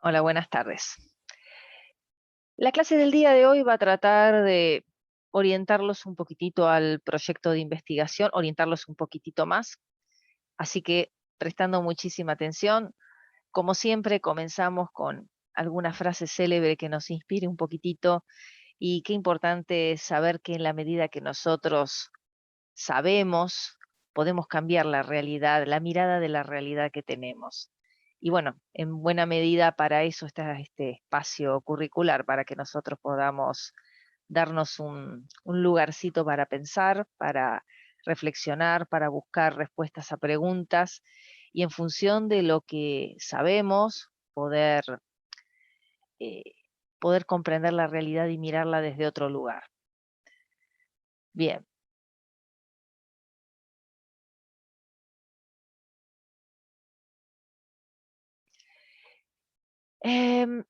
Hola, buenas tardes. La clase del día de hoy va a tratar de orientarlos un poquitito al proyecto de investigación, orientarlos un poquitito más. Así que, prestando muchísima atención, como siempre, comenzamos con alguna frase célebre que nos inspire un poquitito, y qué importante es saber que en la medida que nosotros sabemos, podemos cambiar la realidad, la mirada de la realidad que tenemos. Y bueno, en buena medida para eso está este espacio curricular, para que nosotros podamos darnos un lugarcito para pensar, para reflexionar, para buscar respuestas a preguntas y en función de lo que sabemos, eh, poder comprender la realidad y mirarla desde otro lugar. Bien.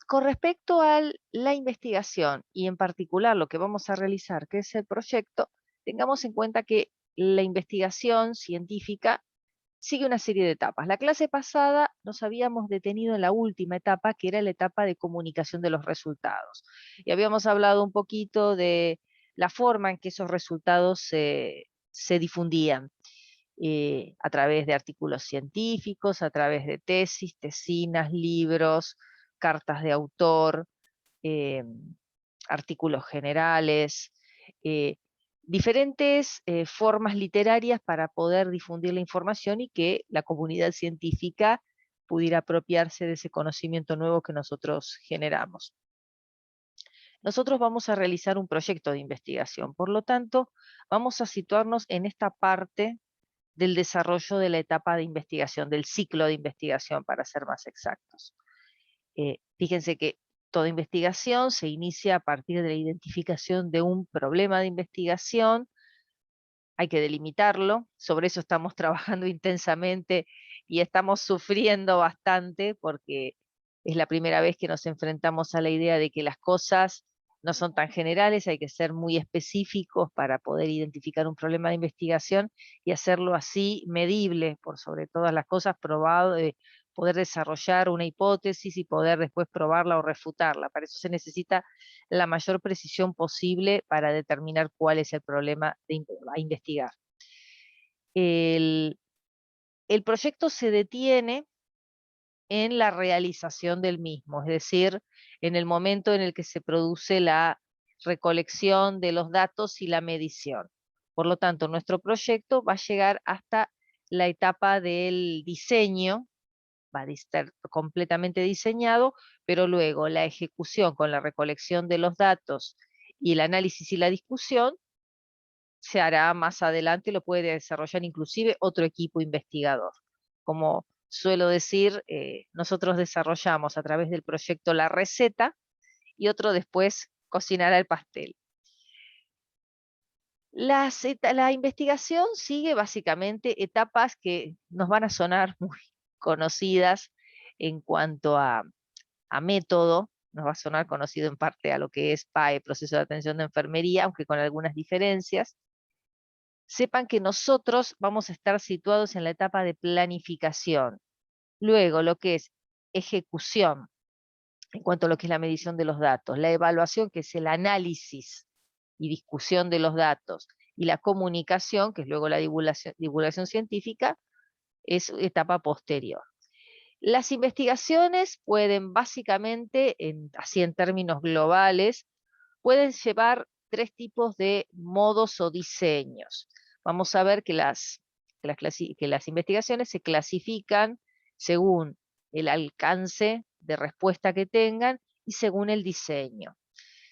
Con respecto a la investigación y en particular lo que vamos a realizar, que es el proyecto, tengamos en cuenta que la investigación científica sigue una serie de etapas. La clase pasada nos habíamos detenido en la última etapa, que era la etapa de comunicación de los resultados. Y habíamos hablado un poquito de la forma en que esos resultados se difundían a través de artículos científicos, a través de tesis, tesinas, libros, cartas de autor, eh, artículos generales, eh, diferentes formas literarias para poder difundir la información y que la comunidad científica pudiera apropiarse de ese conocimiento nuevo que nosotros generamos. Nosotros vamos a realizar un proyecto de investigación, por lo tanto, vamos a situarnos en esta parte del desarrollo de la etapa de investigación, del ciclo de investigación, para ser más exactos. Fíjense que toda investigación se inicia a partir de la identificación de un problema de investigación, hay que delimitarlo, sobre eso estamos trabajando intensamente y estamos sufriendo bastante porque es la primera vez que nos enfrentamos a la idea de que las cosas no son tan generales, hay que ser muy específicos para poder identificar un problema de investigación y hacerlo así medible, por sobre todas las cosas, probado, poder desarrollar una hipótesis y poder después probarla o refutarla. Para eso se necesita la mayor precisión posible para determinar cuál es el problema a investigar. El, el proyecto se detiene en la realización del mismo, es decir, en el momento en el que se produce la recolección de los datos y la medición. Por lo tanto, nuestro proyecto va a llegar hasta la etapa del diseño, va a estar completamente diseñado, pero luego la ejecución con la recolección de los datos y el análisis y la discusión se hará más adelante, lo puede desarrollar inclusive otro equipo investigador. Como suelo decir, nosotros desarrollamos a través del proyecto la receta y otro después cocinará el pastel. La investigación sigue básicamente etapas que nos van a sonar muy conocidas en cuanto a método, nos va a sonar conocido en parte a lo que es PAE, proceso de atención de enfermería, aunque con algunas diferencias. Sepan que nosotros vamos a estar situados en la etapa de planificación. Luego, lo que es ejecución, en cuanto a lo que es la medición de los datos, la evaluación, que es el análisis y discusión de los datos, y la comunicación, que es luego la divulgación científica, es etapa posterior. Las investigaciones pueden básicamente, así en términos globales, pueden llevar tres tipos de modos o diseños. Vamos a ver que las investigaciones se clasifican según el alcance de respuesta que tengan y según el diseño.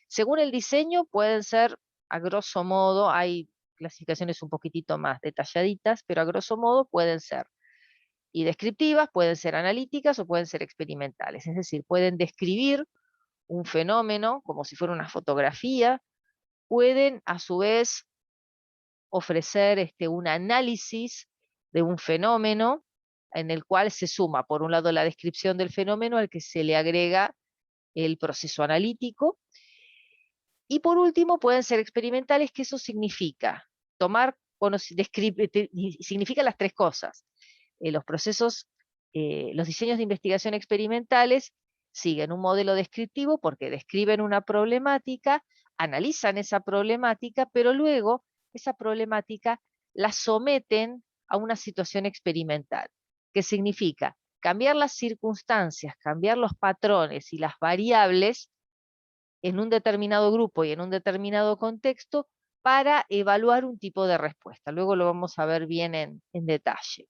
Según el diseño pueden ser, a grosso modo, hay clasificaciones un poquitito más detalladitas, pero a grosso modo pueden ser y descriptivas, pueden ser analíticas o pueden ser experimentales. Es decir, pueden describir un fenómeno como si fuera una fotografía, pueden a su vez ofrecer un análisis de un fenómeno en el cual se suma, por un lado, la descripción del fenómeno al que se le agrega el proceso analítico, y por último pueden ser experimentales, que eso significa tomar, significa las tres cosas. Los procesos, los diseños de investigación experimentales siguen un modelo descriptivo porque describen una problemática, analizan esa problemática, pero luego esa problemática la someten a una situación experimental, que significa cambiar las circunstancias, cambiar los patrones y las variables en un determinado grupo y en un determinado contexto para evaluar un tipo de respuesta. Luego lo vamos a ver bien en detalle.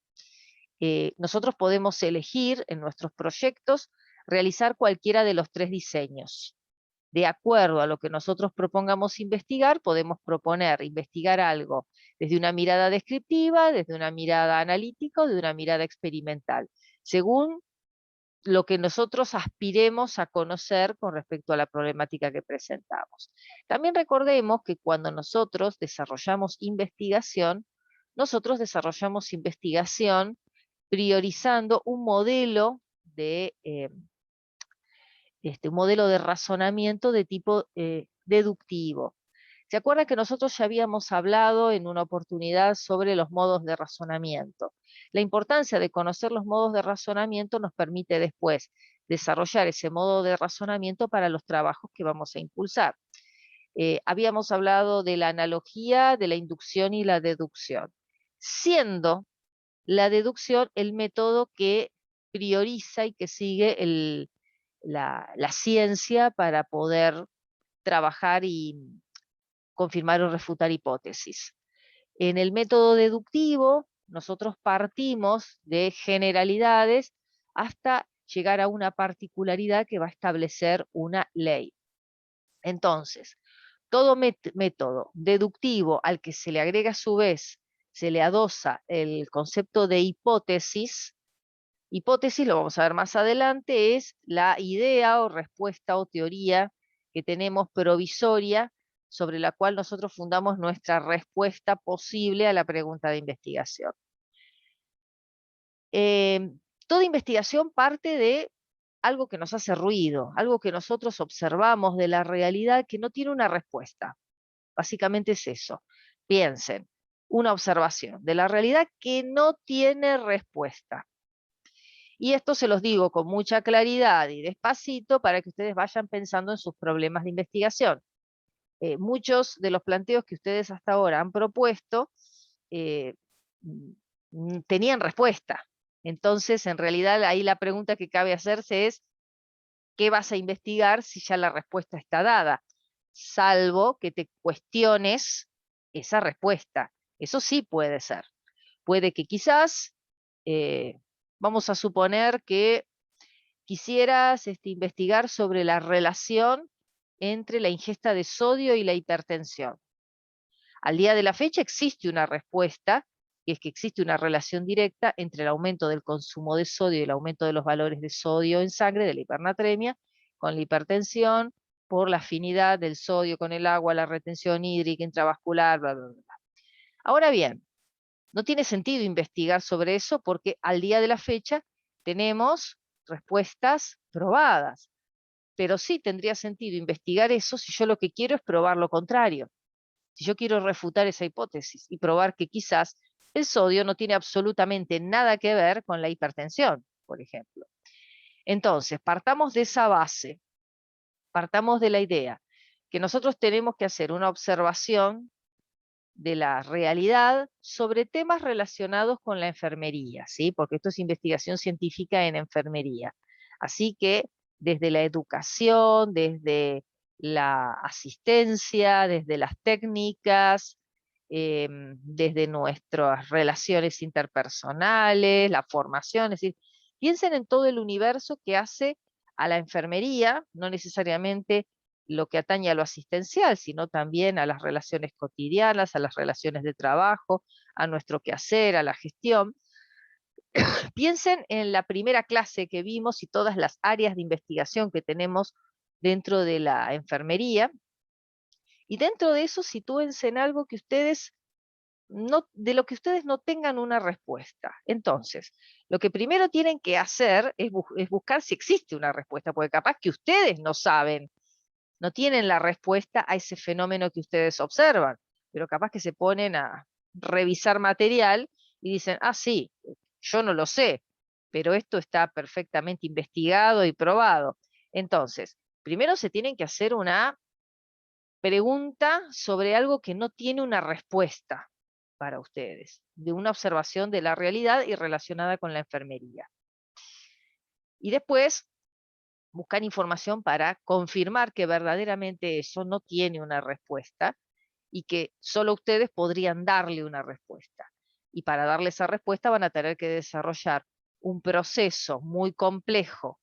Nosotros podemos elegir en nuestros proyectos realizar cualquiera de los 3 diseños. De acuerdo a lo que nosotros propongamos investigar, podemos proponer investigar algo desde una mirada descriptiva, desde una mirada analítica o de una mirada experimental, según lo que nosotros aspiremos a conocer con respecto a la problemática que presentamos. También recordemos que cuando nosotros desarrollamos investigación priorizando un modelo de razonamiento de tipo deductivo. ¿Se acuerda que nosotros ya habíamos hablado en una oportunidad sobre los modos de razonamiento? La importancia de conocer los modos de razonamiento nos permite después desarrollar ese modo de razonamiento para los trabajos que vamos a impulsar. Habíamos hablado de la analogía, de la inducción y la deducción, siendo la deducción el método que prioriza y que sigue la ciencia para poder trabajar y confirmar o refutar hipótesis. En el método deductivo, nosotros partimos de generalidades hasta llegar a una particularidad que va a establecer una ley. Entonces, todo método deductivo al que se le agrega a su vez, se le adosa el concepto de hipótesis. Hipótesis, lo vamos a ver más adelante, es la idea o respuesta o teoría que tenemos provisoria sobre la cual nosotros fundamos nuestra respuesta posible a la pregunta de investigación. Toda investigación parte de algo que nos hace ruido, algo que nosotros observamos de la realidad que no tiene una respuesta. Básicamente es eso. Piensen, una observación de la realidad que no tiene respuesta. Y esto se los digo con mucha claridad y despacito para que ustedes vayan pensando en sus problemas de investigación. Muchos de los planteos que ustedes hasta ahora han propuesto eh, tenían respuesta. Entonces, en realidad, ahí la pregunta que cabe hacerse es, ¿qué vas a investigar si ya la respuesta está dada? Salvo que te cuestiones esa respuesta. Eso sí puede ser. Puede que quizás, vamos a suponer que quisieras investigar sobre la relación entre la ingesta de sodio y la hipertensión. Al día de la fecha existe una respuesta, y es que existe una relación directa entre el aumento del consumo de sodio y el aumento de los valores de sodio en sangre, de la hipernatremia, con la hipertensión, por la afinidad del sodio con el agua, la retención hídrica intravascular, bla, bla, bla. Ahora bien, no tiene sentido investigar sobre eso porque al día de la fecha tenemos respuestas probadas. Pero sí tendría sentido investigar eso si yo lo que quiero es probar lo contrario. Si yo quiero refutar esa hipótesis y probar que quizás el sodio no tiene absolutamente nada que ver con la hipertensión, por ejemplo. Entonces, partamos de esa base, partamos de la idea que nosotros tenemos que hacer una observación de la realidad sobre temas relacionados con la enfermería, ¿sí? Porque esto es investigación científica en enfermería. Así que desde la educación, desde la asistencia, desde las técnicas, desde nuestras relaciones interpersonales, la formación, es decir, piensen en todo el universo que hace a la enfermería, no necesariamente lo que atañe a lo asistencial, sino también a las relaciones cotidianas, a las relaciones de trabajo, a nuestro quehacer, a la gestión. Piensen en la primera clase que vimos y todas las áreas de investigación que tenemos dentro de la enfermería. Y dentro de eso sitúense en algo que ustedes de lo que ustedes no tengan una respuesta. Entonces, lo que primero tienen que hacer es buscar si existe una respuesta, porque capaz que ustedes no saben, no tienen la respuesta a ese fenómeno que ustedes observan, pero capaz que se ponen a revisar material y dicen, ah, sí, yo no lo sé, pero esto está perfectamente investigado y probado. Entonces, primero se tienen que hacer una pregunta sobre algo que no tiene una respuesta para ustedes, de una observación de la realidad y relacionada con la enfermería. Y después buscar información para confirmar que verdaderamente eso no tiene una respuesta y que solo ustedes podrían darle una respuesta. Y para darle esa respuesta van a tener que desarrollar un proceso muy complejo,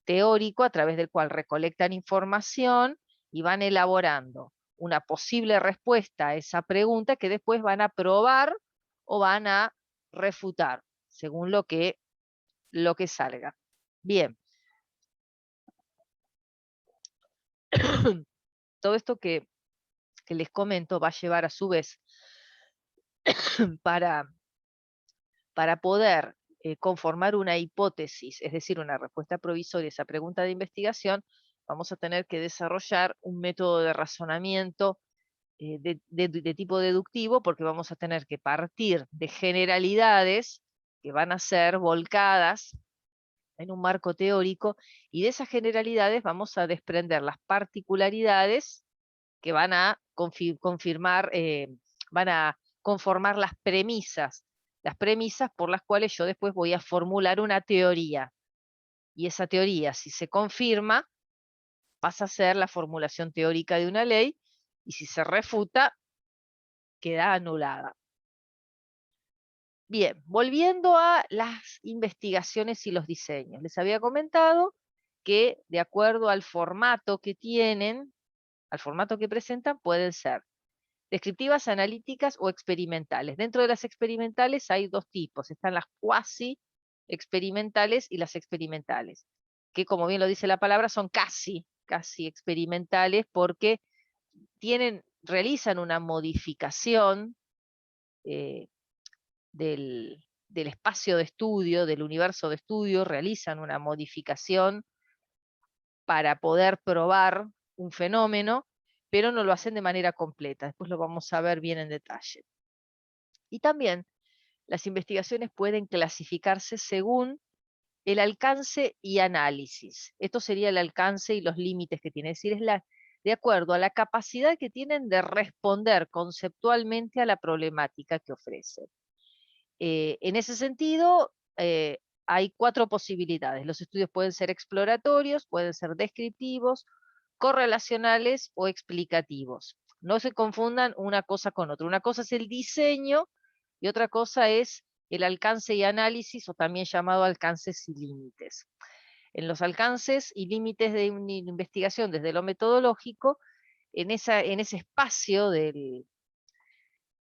teórico, a través del cual recolectan información y van elaborando una posible respuesta a esa pregunta que después van a probar o van a refutar, según lo que salga. Bien, todo esto que les comento va a llevar a su vez para, para poder conformar una hipótesis, es decir, una respuesta provisoria a esa pregunta de investigación, vamos a tener que desarrollar un método de razonamiento de tipo deductivo, porque vamos a tener que partir de generalidades que van a ser volcadas en un marco teórico, y de esas generalidades vamos a desprender las particularidades que van a confirmar, van a conformar las premisas por las cuales yo después voy a formular una teoría. Y esa teoría, si se confirma, pasa a ser la formulación teórica de una ley, y si se refuta, queda anulada. Bien, volviendo a las investigaciones y los diseños. Les había comentado que de acuerdo al formato que tienen, al formato que presentan, pueden ser descriptivas, analíticas o experimentales. Dentro de las experimentales hay dos tipos. Están las cuasi experimentales y las experimentales, que como bien lo dice la palabra, son casi experimentales porque realizan una modificación eh, del espacio de estudio, del universo de estudio, realizan una modificación para poder probar un fenómeno, pero no lo hacen de manera completa. Después lo vamos a ver bien en detalle. Y también las investigaciones pueden clasificarse según el alcance y análisis. Esto sería el alcance y los límites que tiene. Es decir, de acuerdo a la capacidad que tienen de responder conceptualmente a la problemática que ofrecen. En ese sentido, hay 4 posibilidades. Los estudios pueden ser exploratorios, pueden ser descriptivos, correlacionales o explicativos. No se confundan una cosa con otra. Una cosa es el diseño y otra cosa es el alcance y análisis, o también llamado alcances y límites. En los alcances y límites de una investigación desde lo metodológico, en ese espacio de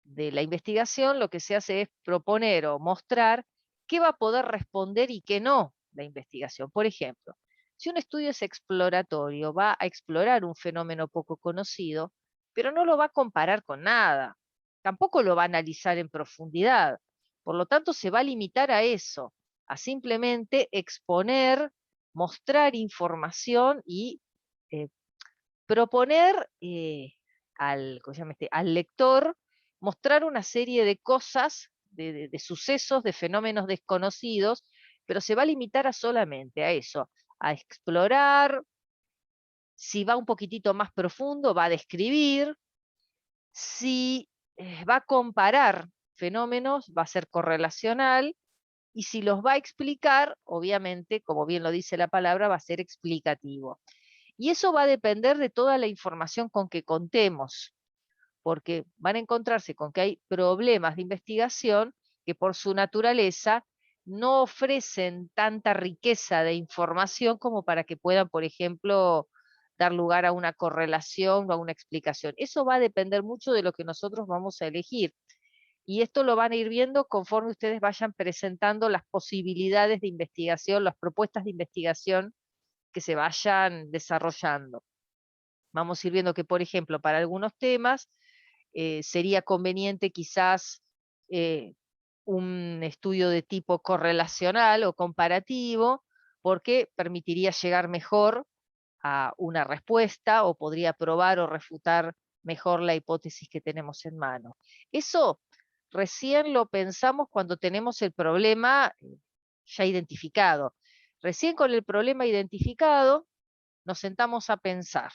la investigación, lo que se hace es proponer o mostrar qué va a poder responder y qué no la investigación. Por ejemplo, si un estudio es exploratorio, va a explorar un fenómeno poco conocido, pero no lo va a comparar con nada, tampoco lo va a analizar en profundidad. Por lo tanto, se va a limitar a eso, a simplemente exponer, mostrar información y eh, proponer al lector mostrar una serie de cosas, de sucesos, de fenómenos desconocidos, pero se va a limitar a solamente a eso, a explorar. Si va un poquitito más profundo, va a describir. Si va a comparar fenómenos, va a ser correlacional. Y si los va a explicar, obviamente, como bien lo dice la palabra, va a ser explicativo. Y eso va a depender de toda la información con que contemos, porque van a encontrarse con que hay problemas de investigación que por su naturaleza no ofrecen tanta riqueza de información como para que puedan, por ejemplo, dar lugar a una correlación o a una explicación. Eso va a depender mucho de lo que nosotros vamos a elegir. Y esto lo van a ir viendo conforme ustedes vayan presentando las posibilidades de investigación, las propuestas de investigación que se vayan desarrollando. Vamos a ir viendo que, por ejemplo, para algunos temas sería conveniente quizás un estudio de tipo correlacional o comparativo, porque permitiría llegar mejor a una respuesta o podría probar o refutar mejor la hipótesis que tenemos en mano. Eso recién lo pensamos cuando tenemos el problema ya identificado. Recién con el problema identificado nos sentamos a pensar.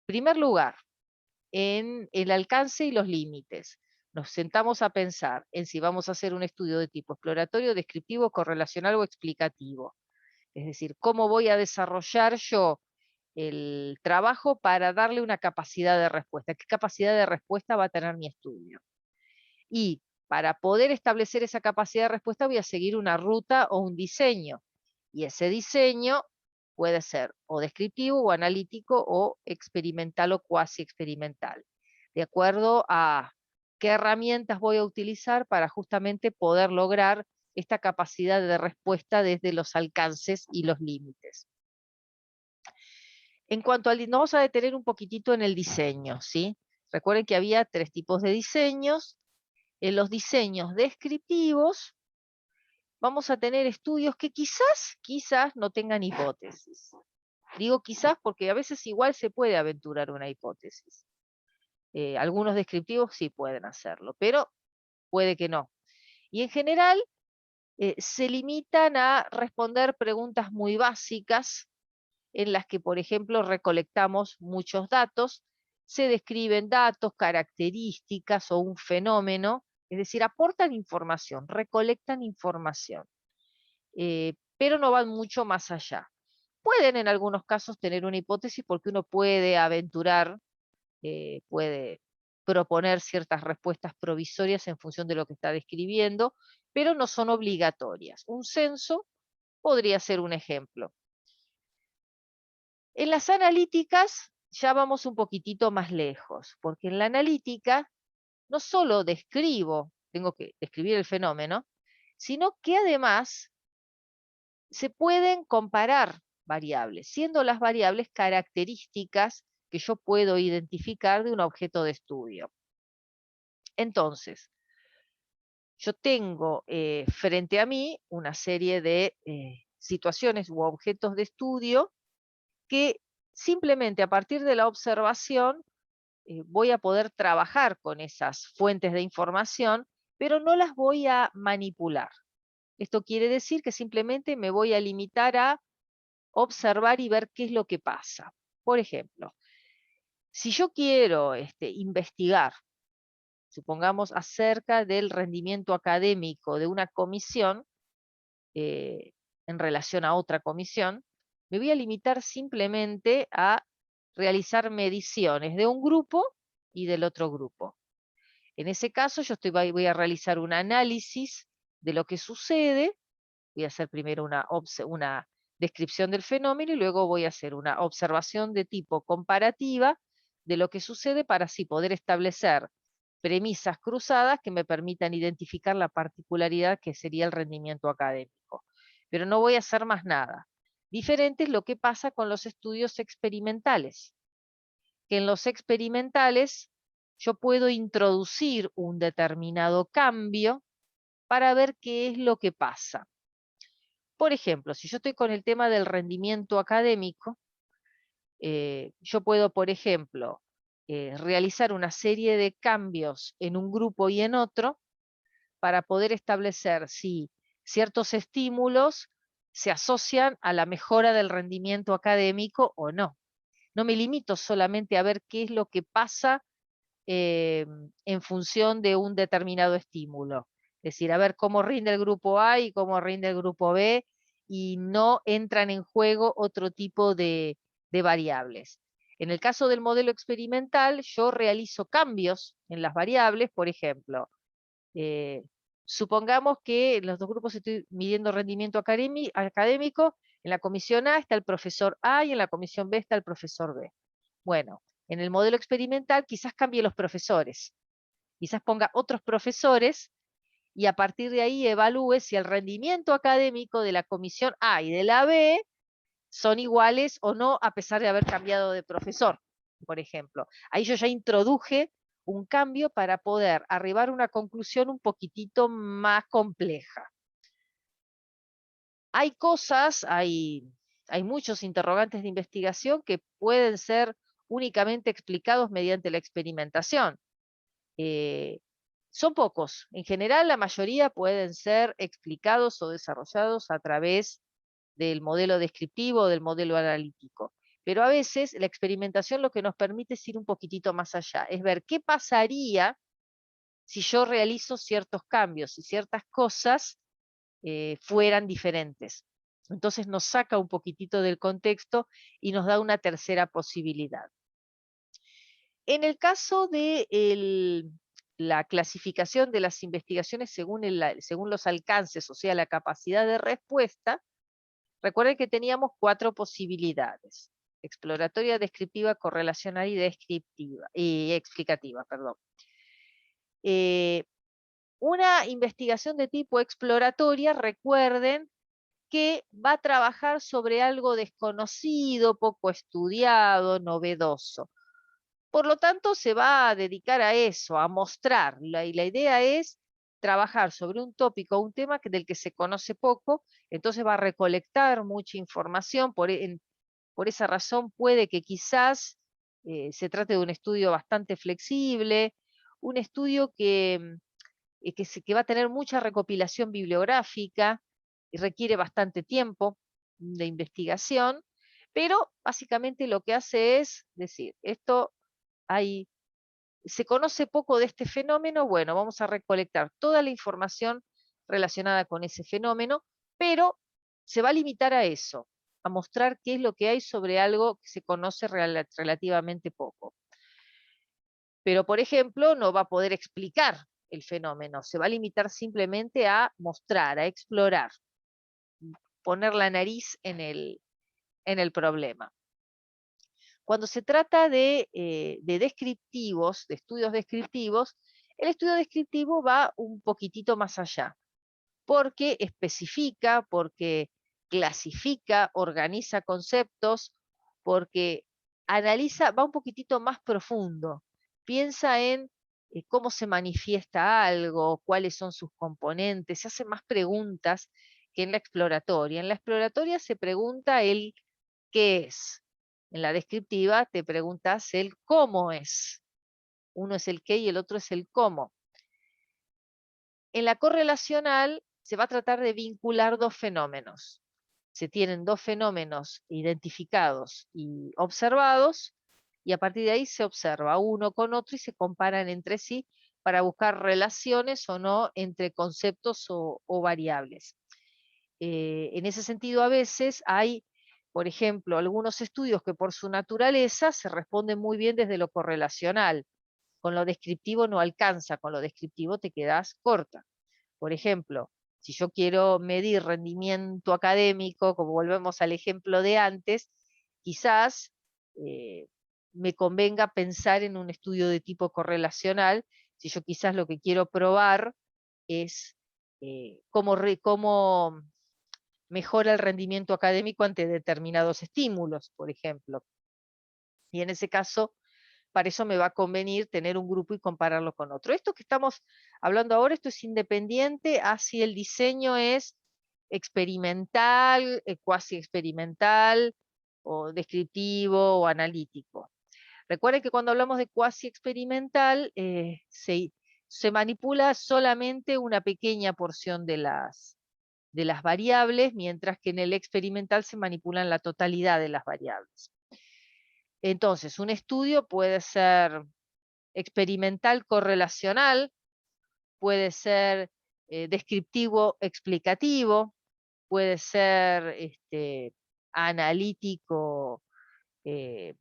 En primer lugar, en el alcance y los límites. Nos sentamos a pensar en si vamos a hacer un estudio de tipo exploratorio, descriptivo, correlacional o explicativo. Es decir, cómo voy a desarrollar yo el trabajo para darle una capacidad de respuesta. ¿Qué capacidad de respuesta va a tener mi estudio? Y para poder establecer esa capacidad de respuesta voy a seguir una ruta o un diseño. Y ese diseño puede ser o descriptivo o analítico o experimental o cuasi experimental, de acuerdo a qué herramientas voy a utilizar para justamente poder lograr esta capacidad de respuesta desde los alcances y los límites. En cuanto al, nos vamos a detener un poquitito en el diseño, ¿sí? Recuerden que había 3 tipos de diseños. En los diseños descriptivos vamos a tener estudios que quizás no tengan hipótesis. Digo quizás porque a veces igual se puede aventurar una hipótesis. Algunos descriptivos sí pueden hacerlo, pero puede que no. Y en general se limitan a responder preguntas muy básicas en las que, por ejemplo, recolectamos muchos datos, se describen datos, características o un fenómeno, es decir, aportan información, recolectan información, pero no van mucho más allá. Pueden en algunos casos tener una hipótesis porque uno puede aventurar, puede proponer ciertas respuestas provisorias en función de lo que está describiendo, pero no son obligatorias. Un censo podría ser un ejemplo. En las analíticas ya vamos un poquitito más lejos, porque en la analítica no solo describo, tengo que describir el fenómeno, sino que además se pueden comparar variables, siendo las variables características que yo puedo identificar de un objeto de estudio. Entonces, yo tengo frente a mí una serie de situaciones u objetos de estudio que simplemente a partir de la observación voy a poder trabajar con esas fuentes de información, pero no las voy a manipular. Esto quiere decir que simplemente me voy a limitar a observar y ver qué es lo que pasa. Por ejemplo, si yo quiero investigar, supongamos, acerca del rendimiento académico de una comisión en relación a otra comisión, me voy a limitar simplemente a realizar mediciones de un grupo y del otro grupo. En ese caso, yo voy a realizar un análisis de lo que sucede. Voy a hacer primero una descripción del fenómeno y luego voy a hacer una observación de tipo comparativa de lo que sucede para así poder establecer premisas cruzadas que me permitan identificar la particularidad que sería el rendimiento académico. Pero no voy a hacer más nada. Diferente es lo que pasa con los estudios experimentales, que en los experimentales yo puedo introducir un determinado cambio para ver qué es lo que pasa. Por ejemplo, si yo estoy con el tema del rendimiento académico, yo puedo, por ejemplo, realizar una serie de cambios en un grupo y en otro para poder establecer si ciertos estímulos se asocian a la mejora del rendimiento académico o no. No me limito solamente a ver qué es lo que pasa en función de un determinado estímulo. Es decir, a ver cómo rinde el grupo A y cómo rinde el grupo B, y no entran en juego otro tipo de variables. En el caso del modelo experimental, yo realizo cambios en las variables, por ejemplo, supongamos que en los dos grupos estoy midiendo rendimiento académico, en la comisión A está el profesor A y en la comisión B está el profesor B. Bueno, en el modelo experimental quizás cambie los profesores, quizás ponga otros profesores y a partir de ahí evalúe si el rendimiento académico de la comisión A y de la B son iguales o no a pesar de haber cambiado de profesor, por ejemplo. Ahí yo ya introduje un cambio para poder arribar a una conclusión un poquitito más compleja. Hay cosas, hay muchos interrogantes de investigación que pueden ser únicamente explicados mediante la experimentación. Son pocos. En general, la mayoría pueden ser explicados o desarrollados a través del modelo descriptivo o del modelo analítico. Pero a veces la experimentación lo que nos permite es ir un poquitito más allá, es ver qué pasaría si yo realizo ciertos cambios y ciertas cosas fueran diferentes. Entonces nos saca un poquitito del contexto y nos da una tercera posibilidad. En el caso de la clasificación de las investigaciones según los alcances, o sea, la capacidad de respuesta, recuerden que teníamos 4 posibilidades: exploratoria, descriptiva, correlacional y explicativa, perdón. Una investigación de tipo exploratoria, recuerden que va a trabajar sobre algo desconocido, poco estudiado, novedoso. Por lo tanto, se va a dedicar a eso, a mostrar. Y la idea es trabajar sobre un tópico, un tema del que se conoce poco, entonces va a recolectar mucha información. Por esa razón puede que quizás se trate de un estudio bastante flexible, un estudio que va a tener mucha recopilación bibliográfica y requiere bastante tiempo de investigación, pero básicamente lo que hace es decir, se conoce poco de este fenómeno, bueno, vamos a recolectar toda la información relacionada con ese fenómeno, pero se va a limitar a eso, a mostrar qué es lo que hay sobre algo que se conoce relativamente poco. Pero, por ejemplo, no va a poder explicar el fenómeno, se va a limitar simplemente a mostrar, a explorar, poner la nariz en el problema. Cuando se trata de descriptivos, de estudios descriptivos, el estudio descriptivo va un poquitito más allá, porque especifica, porque clasifica, organiza conceptos, porque analiza, va un poquitito más profundo, piensa en cómo se manifiesta algo, cuáles son sus componentes, se hace más preguntas que en la exploratoria. En la exploratoria se pregunta el qué es. En la descriptiva te preguntas el cómo es. Uno es el qué y el otro es el cómo. En la correlacional se va a tratar de vincular 2 fenómenos. Se tienen 2 fenómenos identificados y observados, y a partir de ahí se observa uno con otro y se comparan entre sí para buscar relaciones o no entre conceptos o variables. En ese sentido, a veces hay, por ejemplo, algunos estudios que por su naturaleza se responden muy bien desde lo correlacional. Con lo descriptivo no alcanza, con lo descriptivo te quedas corta. Por ejemplo, si yo quiero medir rendimiento académico, como volvemos al ejemplo de antes, quizás me convenga pensar en un estudio de tipo correlacional, si yo quizás lo que quiero probar es cómo mejora el rendimiento académico ante determinados estímulos, por ejemplo. Y en ese caso, para eso me va a convenir tener un grupo y compararlo con otro. Esto que estamos hablando ahora, esto es independiente a si el diseño es experimental, cuasi experimental, o descriptivo o analítico. Recuerden que cuando hablamos de cuasi experimental, se manipula solamente una pequeña porción de las variables, mientras que en el experimental se manipulan la totalidad de las variables. Entonces, un estudio puede ser experimental correlacional, puede ser descriptivo explicativo, puede ser analítico, eh,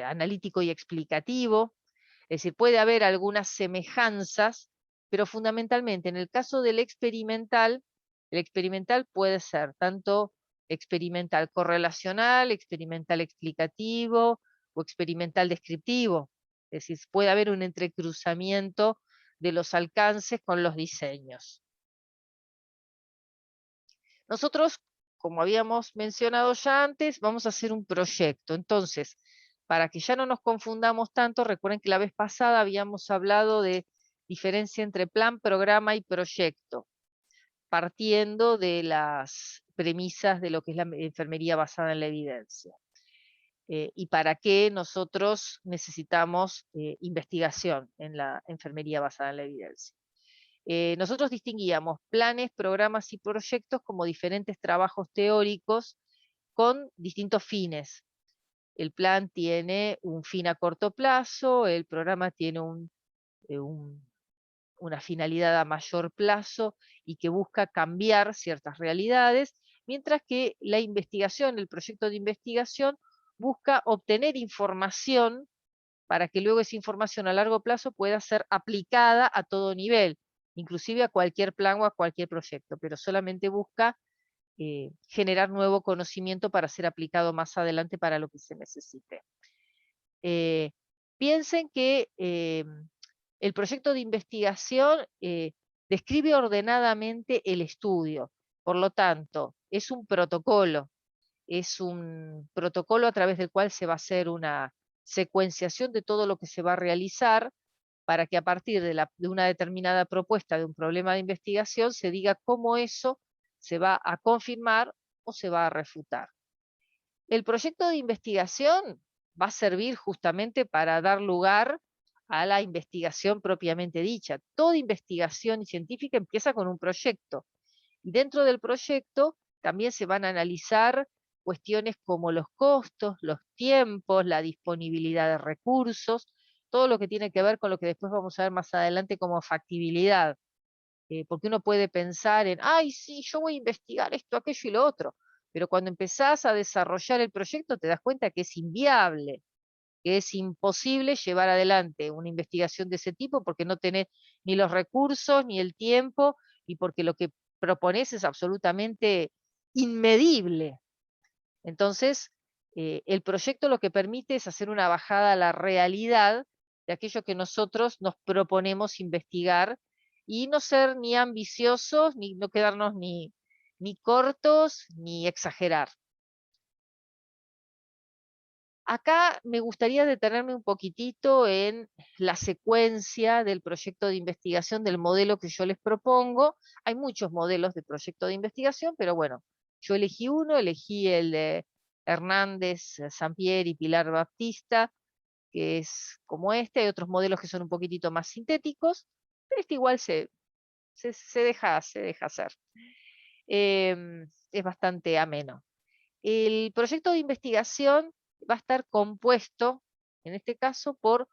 analítico y explicativo. Es decir, puede haber algunas semejanzas, pero fundamentalmente en el caso del experimental, el experimental puede ser tanto experimental correlacional, experimental explicativo o experimental descriptivo. Es decir, puede haber un entrecruzamiento de los alcances con los diseños. Nosotros, como habíamos mencionado ya antes, vamos a hacer un proyecto. Entonces, para que ya no nos confundamos tanto, recuerden que la vez pasada habíamos hablado de diferencia entre plan, programa y proyecto, partiendo de las premisas de lo que es la enfermería basada en la evidencia. Y para qué nosotros necesitamos investigación en la enfermería basada en la evidencia. Nosotros distinguíamos planes, programas y proyectos como diferentes trabajos teóricos con distintos fines. El plan tiene un fin a corto plazo, el programa tiene una finalidad a mayor plazo y que busca cambiar ciertas realidades, mientras que la investigación, el proyecto de investigación, busca obtener información para que luego esa información a largo plazo pueda ser aplicada a todo nivel, inclusive a cualquier plan o a cualquier proyecto, pero solamente busca generar nuevo conocimiento para ser aplicado más adelante para lo que se necesite. Piensen que el proyecto de investigación describe ordenadamente el estudio, por lo tanto, es un protocolo a través del cual se va a hacer una secuenciación de todo lo que se va a realizar para que a partir de una determinada propuesta de un problema de investigación se diga cómo eso se va a confirmar o se va a refutar. El proyecto de investigación va a servir justamente para dar lugar a la investigación propiamente dicha. Toda investigación científica empieza con un proyecto. Y dentro del proyecto también se van a analizar cuestiones como los costos, los tiempos, la disponibilidad de recursos, todo lo que tiene que ver con lo que después vamos a ver más adelante como factibilidad. Porque uno puede pensar en, ay, sí, yo voy a investigar esto, aquello y lo otro, pero cuando empezás a desarrollar el proyecto te das cuenta que es inviable, que es imposible llevar adelante una investigación de ese tipo porque no tenés ni los recursos ni el tiempo y porque lo que propones es absolutamente inmedible. Entonces, el proyecto lo que permite es hacer una bajada a la realidad de aquello que nosotros nos proponemos investigar y no ser ni ambiciosos, ni no quedarnos ni cortos, ni exagerar. Acá me gustaría detenerme un poquitito en la secuencia del proyecto de investigación, del modelo que yo les propongo. Hay muchos modelos de proyecto de investigación, pero bueno, yo elegí uno, elegí el de Hernández, Sampier y Pilar Baptista, que es como este. Hay otros modelos que son un poquitito más sintéticos, pero este igual se deja hacer. Es bastante ameno. El proyecto de investigación va a estar compuesto, en este caso, por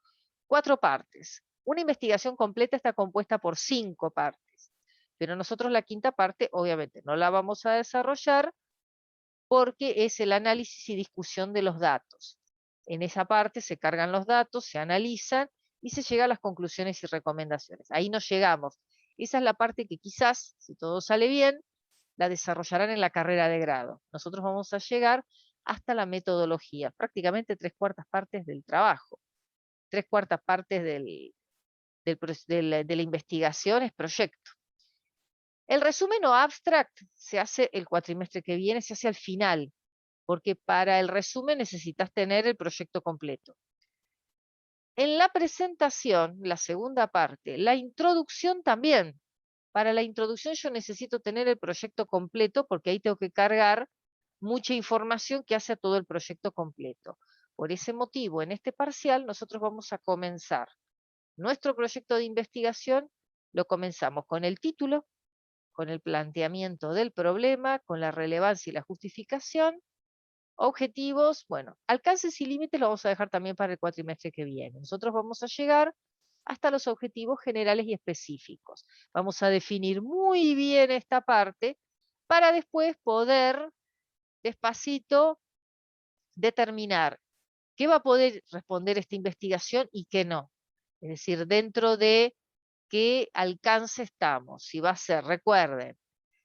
4 partes. Una investigación completa está compuesta por 5 partes, pero nosotros la quinta parte, obviamente, no la vamos a desarrollar porque es el análisis y discusión de los datos. En esa parte se cargan los datos, se analizan y se llega a las conclusiones y recomendaciones. Ahí nos llegamos. Esa es la parte que quizás, si todo sale bien, la desarrollarán en la carrera de grado. Nosotros vamos a llegar hasta la metodología, prácticamente 3/4 partes del trabajo. 3/4 partes de la investigación es proyecto. El resumen o abstract se hace el cuatrimestre que viene, se hace al final, porque para el resumen necesitas tener el proyecto completo. En la presentación, la segunda parte, la introducción también. Para la introducción yo necesito tener el proyecto completo porque ahí tengo que cargar mucha información que hace a todo el proyecto completo. Por ese motivo, en este parcial nosotros vamos a comenzar nuestro proyecto de investigación, lo comenzamos con el título, con el planteamiento del problema, con la relevancia y la justificación, objetivos, bueno, alcances y límites lo vamos a dejar también para el cuatrimestre que viene. Nosotros vamos a llegar hasta los objetivos generales y específicos. Vamos a definir muy bien esta parte para después poder despacito determinar qué va a poder responder esta investigación y qué no. Es decir, dentro de qué alcance estamos. Si va a ser, recuerden,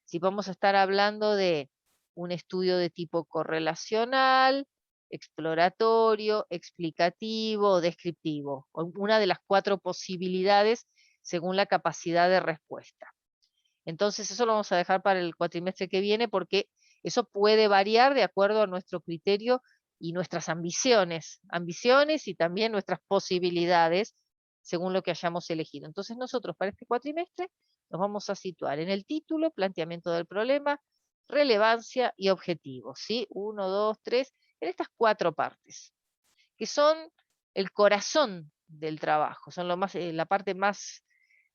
si vamos a estar hablando de un estudio de tipo correlacional, exploratorio, explicativo, descriptivo, una de las 4 posibilidades según la capacidad de respuesta. Entonces eso lo vamos a dejar para el cuatrimestre que viene porque eso puede variar de acuerdo a nuestro criterio y nuestras ambiciones y también nuestras posibilidades según lo que hayamos elegido. Entonces nosotros para este cuatrimestre nos vamos a situar en el título, planteamiento del problema, relevancia y objetivos, ¿sí? 1, 2, 3, en estas 4 partes, que son el corazón del trabajo, son la parte más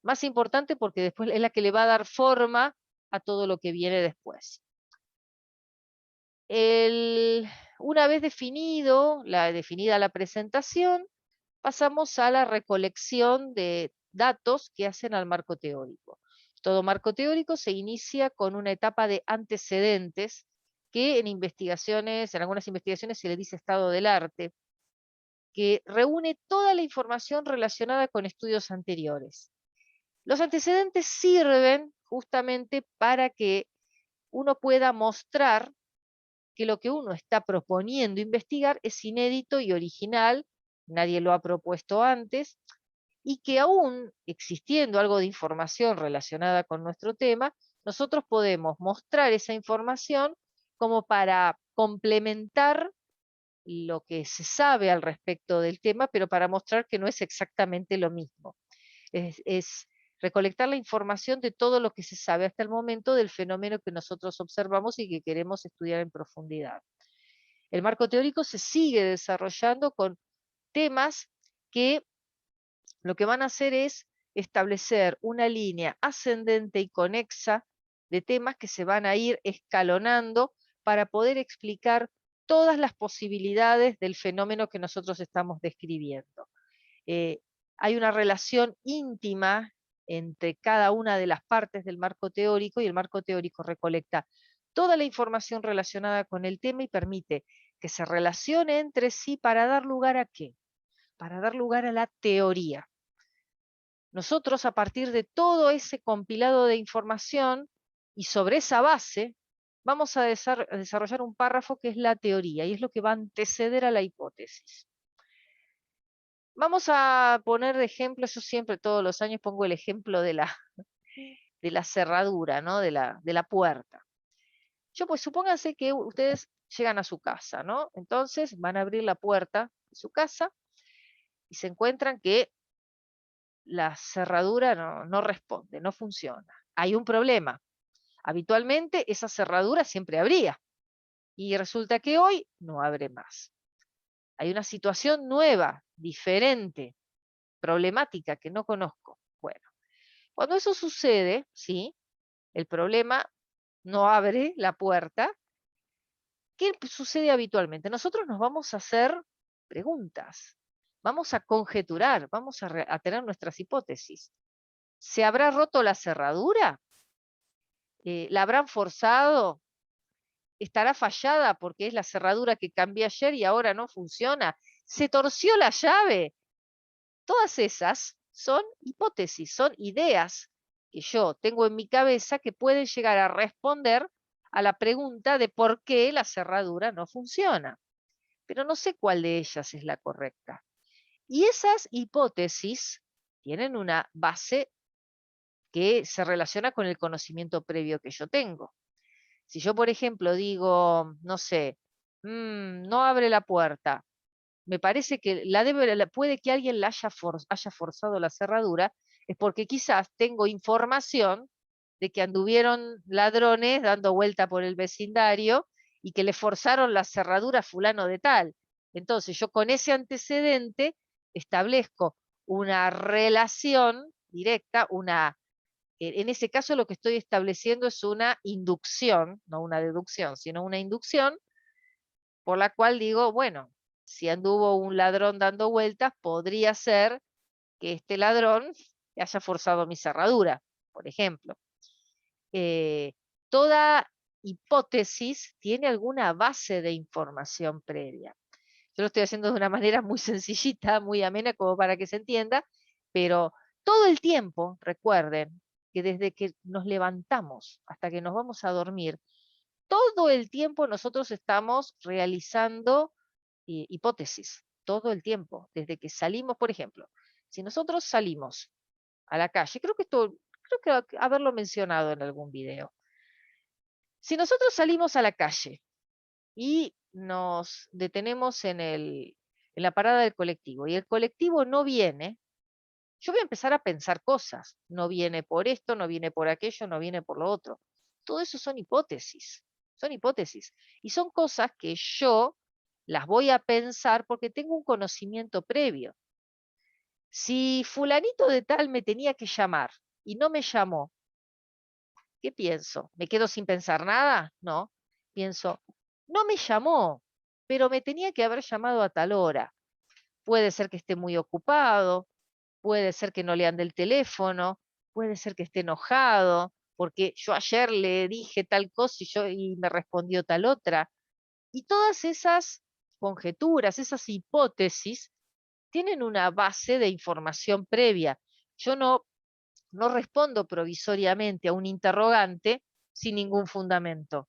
más importante porque después es la que le va a dar forma a todo lo que viene después. Una vez definida la presentación, pasamos a la recolección de datos que hacen al marco teórico. Todo marco teórico se inicia con una etapa de antecedentes que en algunas investigaciones se le dice estado del arte, que reúne toda la información relacionada con estudios anteriores. Los antecedentes sirven justamente para que uno pueda mostrar que lo que uno está proponiendo investigar es inédito y original, nadie lo ha propuesto antes, y que aún existiendo algo de información relacionada con nuestro tema, nosotros podemos mostrar esa información como para complementar lo que se sabe al respecto del tema, pero para mostrar que no es exactamente lo mismo. Es recolectar la información de todo lo que se sabe hasta el momento del fenómeno que nosotros observamos y que queremos estudiar en profundidad. El marco teórico se sigue desarrollando con temas que lo que van a hacer es establecer una línea ascendente y conexa de temas que se van a ir escalonando para poder explicar todas las posibilidades del fenómeno que nosotros estamos describiendo. Eh, Hay una relación íntima entre cada una de las partes del marco teórico y el marco teórico recolecta toda la información relacionada con el tema y permite que se relacione entre sí para dar lugar a ¿qué? Para dar lugar a la teoría. Nosotros, a partir de todo ese compilado de información y sobre esa base, vamos a desarrollar un párrafo que es la teoría y es lo que va a anteceder a la hipótesis. Vamos a poner de ejemplo, yo siempre todos los años pongo el ejemplo de la cerradura, ¿no? de la puerta. Pues supónganse que ustedes llegan a su casa, ¿no? Entonces van a abrir la puerta de su casa y se encuentran que la cerradura no responde, no funciona. Hay un problema. Habitualmente esa cerradura siempre abría y resulta que hoy no abre más. Hay una situación nueva, diferente, problemática que no conozco. Bueno, cuando eso sucede, ¿sí? El problema no abre la puerta. ¿Qué sucede habitualmente? Nosotros nos vamos a hacer preguntas, vamos a conjeturar, vamos a tener nuestras hipótesis. ¿Se habrá roto la cerradura? ¿La habrán forzado? ¿Estará fallada porque es la cerradura que cambié ayer y ahora no funciona? ¿Se torció la llave? Todas esas son hipótesis, son ideas que yo tengo en mi cabeza que pueden llegar a responder a la pregunta de por qué la cerradura no funciona. Pero no sé cuál de ellas es la correcta. Y esas hipótesis tienen una base que se relaciona con el conocimiento previo que yo tengo. Si yo, por ejemplo, digo, no sé, no abre la puerta, me parece que puede que alguien haya forzado la cerradura, es porque quizás tengo información de que anduvieron ladrones dando vuelta por el vecindario y que le forzaron la cerradura a fulano de tal. Entonces yo con ese antecedente establezco una relación directa, en ese caso lo que estoy estableciendo es una inducción, no una deducción, sino una inducción por la cual digo, bueno, si anduvo un ladrón dando vueltas, podría ser que este ladrón haya forzado mi cerradura, por ejemplo. Eh, Toda hipótesis tiene alguna base de información previa. Yo lo estoy haciendo de una manera muy sencillita, muy amena, como para que se entienda, pero todo el tiempo, recuerden, que desde que nos levantamos hasta que nos vamos a dormir, todo el tiempo nosotros estamos realizando hipótesis, todo el tiempo, desde que salimos, por ejemplo, si nosotros salimos a la calle, creo que haberlo mencionado en algún video. Si nosotros salimos a la calle y nos detenemos en la parada del colectivo y el colectivo no viene, yo voy a empezar a pensar cosas. No viene por esto, no viene por aquello, no viene por lo otro. Todo eso son hipótesis. Son hipótesis. Y son cosas que yo las voy a pensar porque tengo un conocimiento previo. Si fulanito de tal me tenía que llamar y no me llamó, ¿qué pienso? ¿Me quedo sin pensar nada? No. Pienso, no me llamó, pero me tenía que haber llamado a tal hora. Puede ser que esté muy ocupado, puede ser que no le ande el teléfono, puede ser que esté enojado, porque yo ayer le dije tal cosa y me respondió tal otra. Y todas esas conjeturas, esas hipótesis, tienen una base de información previa. Yo no respondo provisoriamente a un interrogante sin ningún fundamento.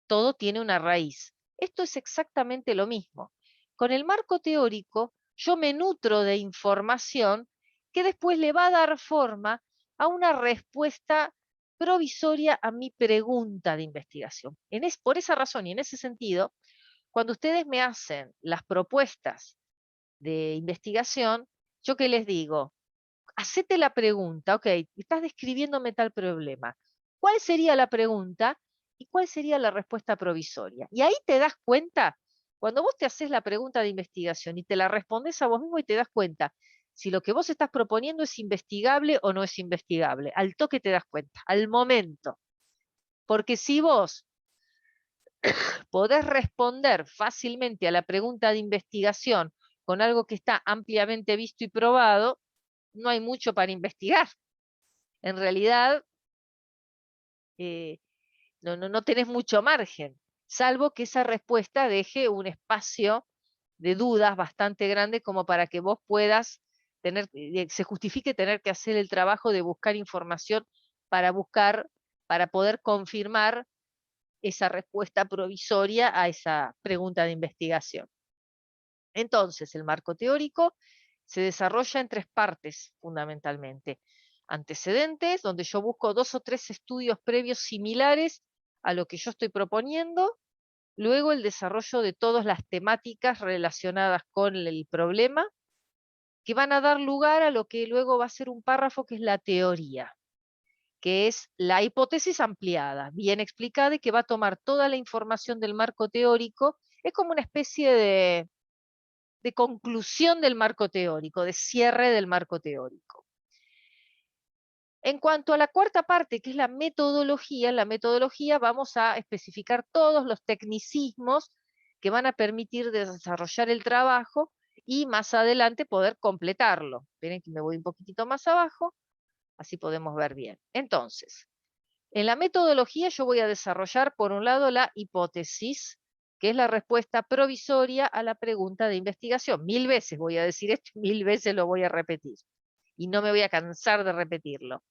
Todo tiene una raíz. Esto es exactamente lo mismo. Con el marco teórico, yo me nutro de información que después le va a dar forma a una respuesta provisoria a mi pregunta de investigación. Por esa razón y en ese sentido, cuando ustedes me hacen las propuestas de investigación, ¿yo qué les digo? Hacete la pregunta, ok, estás describiéndome tal problema. ¿Cuál sería la pregunta y cuál sería la respuesta provisoria? Y ahí te das cuenta, cuando vos te haces la pregunta de investigación y te la respondes a vos mismo y te das cuenta si lo que vos estás proponiendo es investigable o no es investigable. Al toque te das cuenta, al momento. Porque si vos podés responder fácilmente a la pregunta de investigación con algo que está ampliamente visto y probado, no hay mucho para investigar. En realidad, eh, no tenés mucho margen, salvo que esa respuesta deje un espacio de dudas bastante grande como para que vos puedas se justifique tener que hacer el trabajo de buscar información para poder confirmar esa respuesta provisoria a esa pregunta de investigación. Entonces, el marco teórico se desarrolla en tres partes, fundamentalmente. Antecedentes, donde yo busco 2 o 3 estudios previos similares a lo que yo estoy proponiendo. Luego, el desarrollo de todas las temáticas relacionadas con el problema, que van a dar lugar a lo que luego va a ser un párrafo que es la teoría, que es la hipótesis ampliada, bien explicada y que va a tomar toda la información del marco teórico. Es como una especie de conclusión del marco teórico, de cierre del marco teórico. En cuanto a la cuarta parte, que es la metodología, en la metodología vamos a especificar todos los tecnicismos que van a permitir desarrollar el trabajo y más adelante poder completarlo. Esperen que me voy un poquitito más abajo, así podemos ver bien. Entonces, en la metodología yo voy a desarrollar, por un lado, la hipótesis, que es la respuesta provisoria a la pregunta de investigación. 1000 veces voy a decir esto, 1000 veces lo voy a repetir. Y no me voy a cansar de repetirlo.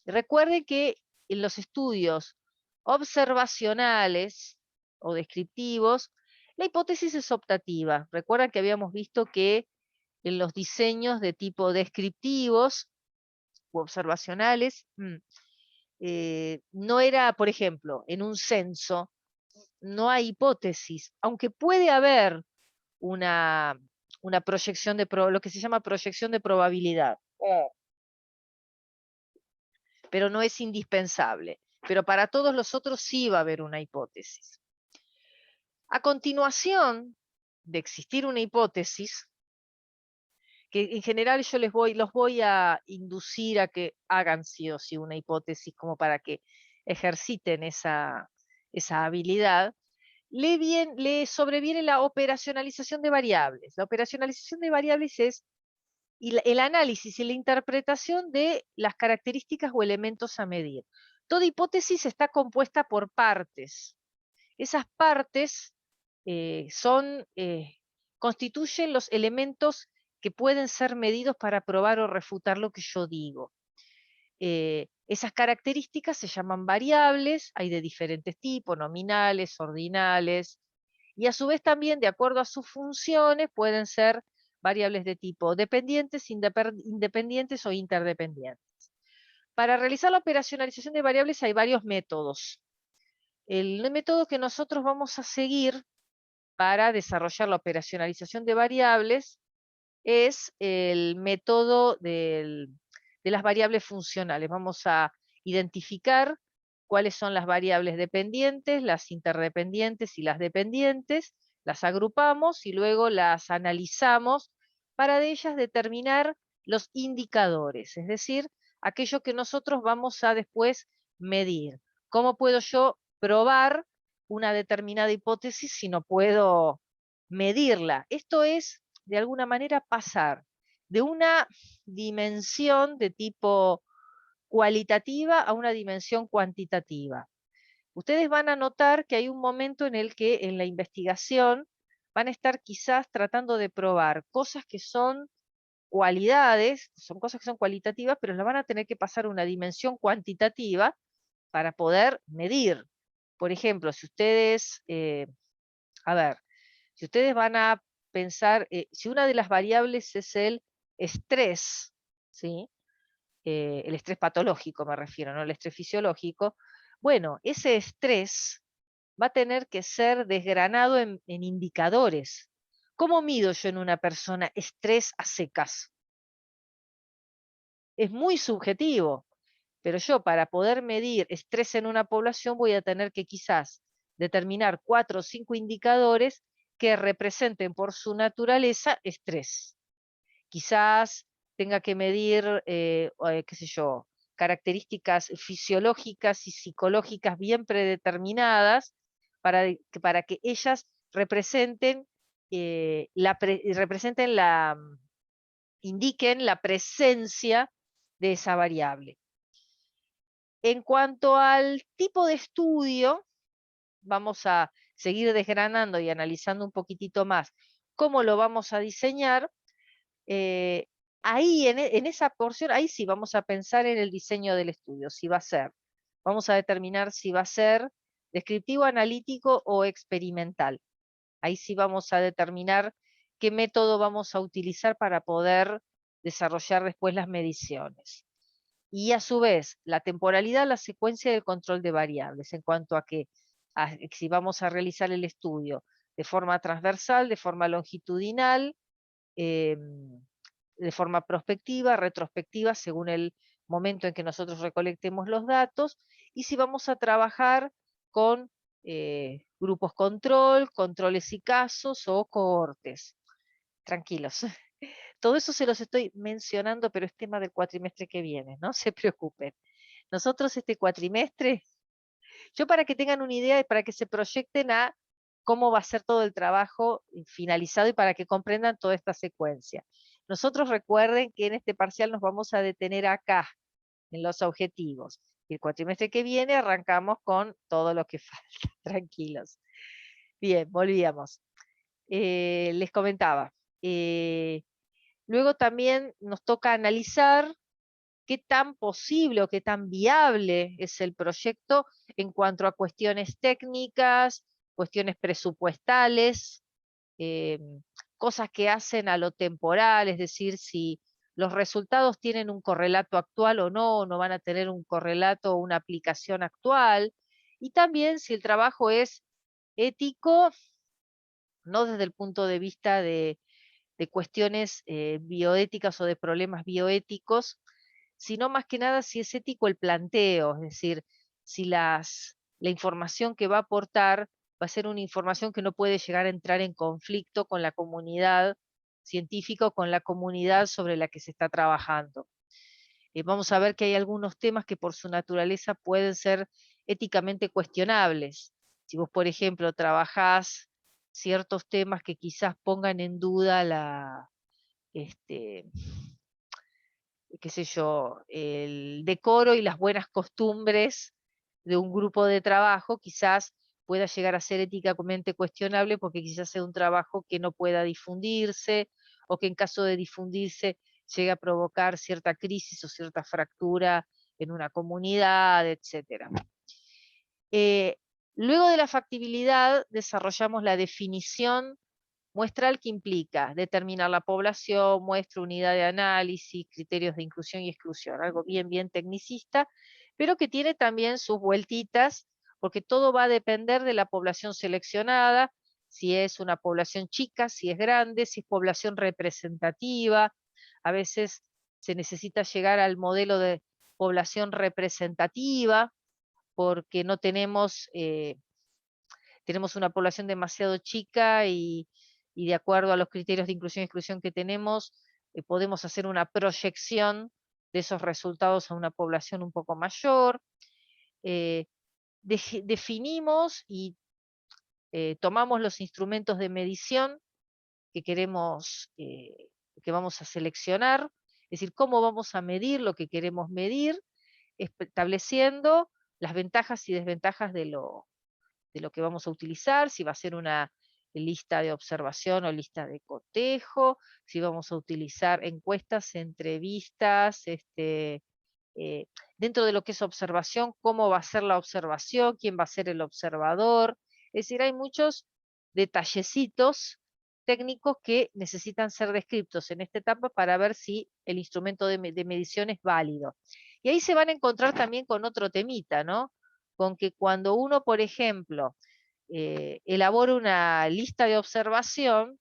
Recuerden que en los estudios observacionales o descriptivos, la hipótesis es optativa. Recuerdan que habíamos visto que en los diseños de tipo descriptivos u observacionales, no era, por ejemplo, en un censo, no hay hipótesis, aunque puede haber una, una proyección lo que se llama proyección de probabilidad, pero no es indispensable. Pero para todos los otros sí va a haber una hipótesis. A continuación de existir una hipótesis, que en general yo los voy a inducir a que hagan sí o sí una hipótesis como para que ejerciten esa habilidad, le sobreviene la operacionalización de variables. La operacionalización de variables es el análisis y la interpretación de las características o elementos a medir. Toda hipótesis está compuesta por partes. Esas partes constituyen los elementos que pueden ser medidos para probar o refutar lo que yo digo. Esas características se llaman variables, hay de diferentes tipos, nominales, ordinales, y a su vez también, de acuerdo a sus funciones, pueden ser variables de tipo dependientes, independientes o interdependientes. Para realizar la operacionalización de variables hay varios métodos. El método que nosotros vamos a seguir para desarrollar la operacionalización de variables es el método de las variables funcionales. Vamos a identificar cuáles son las variables dependientes, las interdependientes y las dependientes, las agrupamos y luego las analizamos para de ellas determinar los indicadores, es decir, aquello que nosotros vamos a después medir. ¿Cómo puedo yo probar una determinada hipótesis si no puedo medirla? Esto es, de alguna manera, pasar de una dimensión de tipo cualitativa a una dimensión cuantitativa. Ustedes van a notar que hay un momento en el que en la investigación van a estar quizás tratando de probar cosas que son cualidades, son cosas que son cualitativas, pero las van a tener que pasar a una dimensión cuantitativa para poder medir. Por ejemplo, si ustedes, a ver, si ustedes van a pensar, si una de las variables es el estrés, ¿sí? El estrés patológico me refiero, no el estrés fisiológico, bueno, ese estrés va a tener que ser desgranado en indicadores. ¿Cómo mido yo en una persona estrés a secas? Es muy subjetivo, pero yo para poder medir estrés en una población voy a tener que quizás determinar 4 o 5 indicadores que representen por su naturaleza estrés. Quizás tenga que medir, qué sé yo, características fisiológicas y psicológicas bien predeterminadas para que ellas representen, indiquen la presencia de esa variable. En cuanto al tipo de estudio, vamos a seguir desgranando y analizando un poquitito más cómo lo vamos a diseñar. Ahí en esa porción, ahí sí vamos a pensar en el diseño del estudio, si va a ser, vamos a determinar si va a ser descriptivo, analítico o experimental. Ahí sí vamos a determinar qué método vamos a utilizar para poder desarrollar después las mediciones. Y a su vez, la temporalidad, la secuencia del control de variables, en cuanto a que si vamos a realizar el estudio de forma transversal, de forma longitudinal, em, de forma prospectiva, retrospectiva, según el momento en que nosotros recolectemos los datos, y si vamos a trabajar con grupos control, controles y casos o cohortes. Tranquilos. Todo eso se los estoy mencionando, pero es tema del cuatrimestre que viene, no se preocupen. Nosotros este cuatrimestre, yo para que tengan una idea y para que se proyecten a cómo va a ser todo el trabajo finalizado y para que comprendan toda esta secuencia. Nosotros recuerden que en este parcial nos vamos a detener acá, en los objetivos. Y el cuatrimestre que viene arrancamos con todo lo que falta, tranquilos. Bien, volvíamos. Les comentaba. Luego también nos toca analizar qué tan posible o qué tan viable es el proyecto en cuanto a cuestiones técnicas, cuestiones presupuestales, eh, cosas que hacen a lo temporal, es decir, si los resultados tienen un correlato actual o no van a tener un correlato o una aplicación actual, y también si el trabajo es ético, no desde el punto de vista de cuestiones bioéticas o de problemas bioéticos, sino más que nada si es ético el planteo, es decir, si la información que va a aportar va a ser una información que no puede llegar a entrar en conflicto con la comunidad científica o con la comunidad sobre la que se está trabajando. Vamos a ver que hay algunos temas que por su naturaleza pueden ser éticamente cuestionables. Si vos, por ejemplo, trabajás ciertos temas que quizás pongan en duda este, qué sé yo, el decoro y las buenas costumbres de un grupo de trabajo, quizás pueda llegar a ser éticamente cuestionable porque quizás sea un trabajo que no pueda difundirse o que en caso de difundirse llegue a provocar cierta crisis o cierta fractura en una comunidad, etcétera. Eh, Luego de la factibilidad desarrollamos la definición muestral, que implica determinar la población, muestra, unidad de análisis, criterios de inclusión y exclusión, algo bien tecnicista, pero que tiene también sus vueltitas, porque todo va a depender de la población seleccionada, si es una población chica, si es grande, si es población representativa. A veces se necesita llegar al modelo de población representativa, porque no tenemos, tenemos una población demasiado chica y y de acuerdo a los criterios de inclusión y exclusión que tenemos, podemos hacer una proyección de esos resultados a una población un poco mayor. Definimos y tomamos los instrumentos de medición que queremos, que vamos a seleccionar, es decir, cómo vamos a medir lo que queremos medir, estableciendo las ventajas y desventajas de lo que vamos a utilizar, si va a ser una lista de observación o lista de cotejo, si vamos a utilizar encuestas, entrevistas, eh, dentro de lo que es observación, cómo va a ser la observación, quién va a ser el observador. Es decir, hay muchos detallecitos técnicos que necesitan ser descritos en esta etapa para ver si el instrumento de medición es válido. Y ahí se van a encontrar también con otro temita, ¿no? Con que cuando uno, por ejemplo, elabora una lista de observación,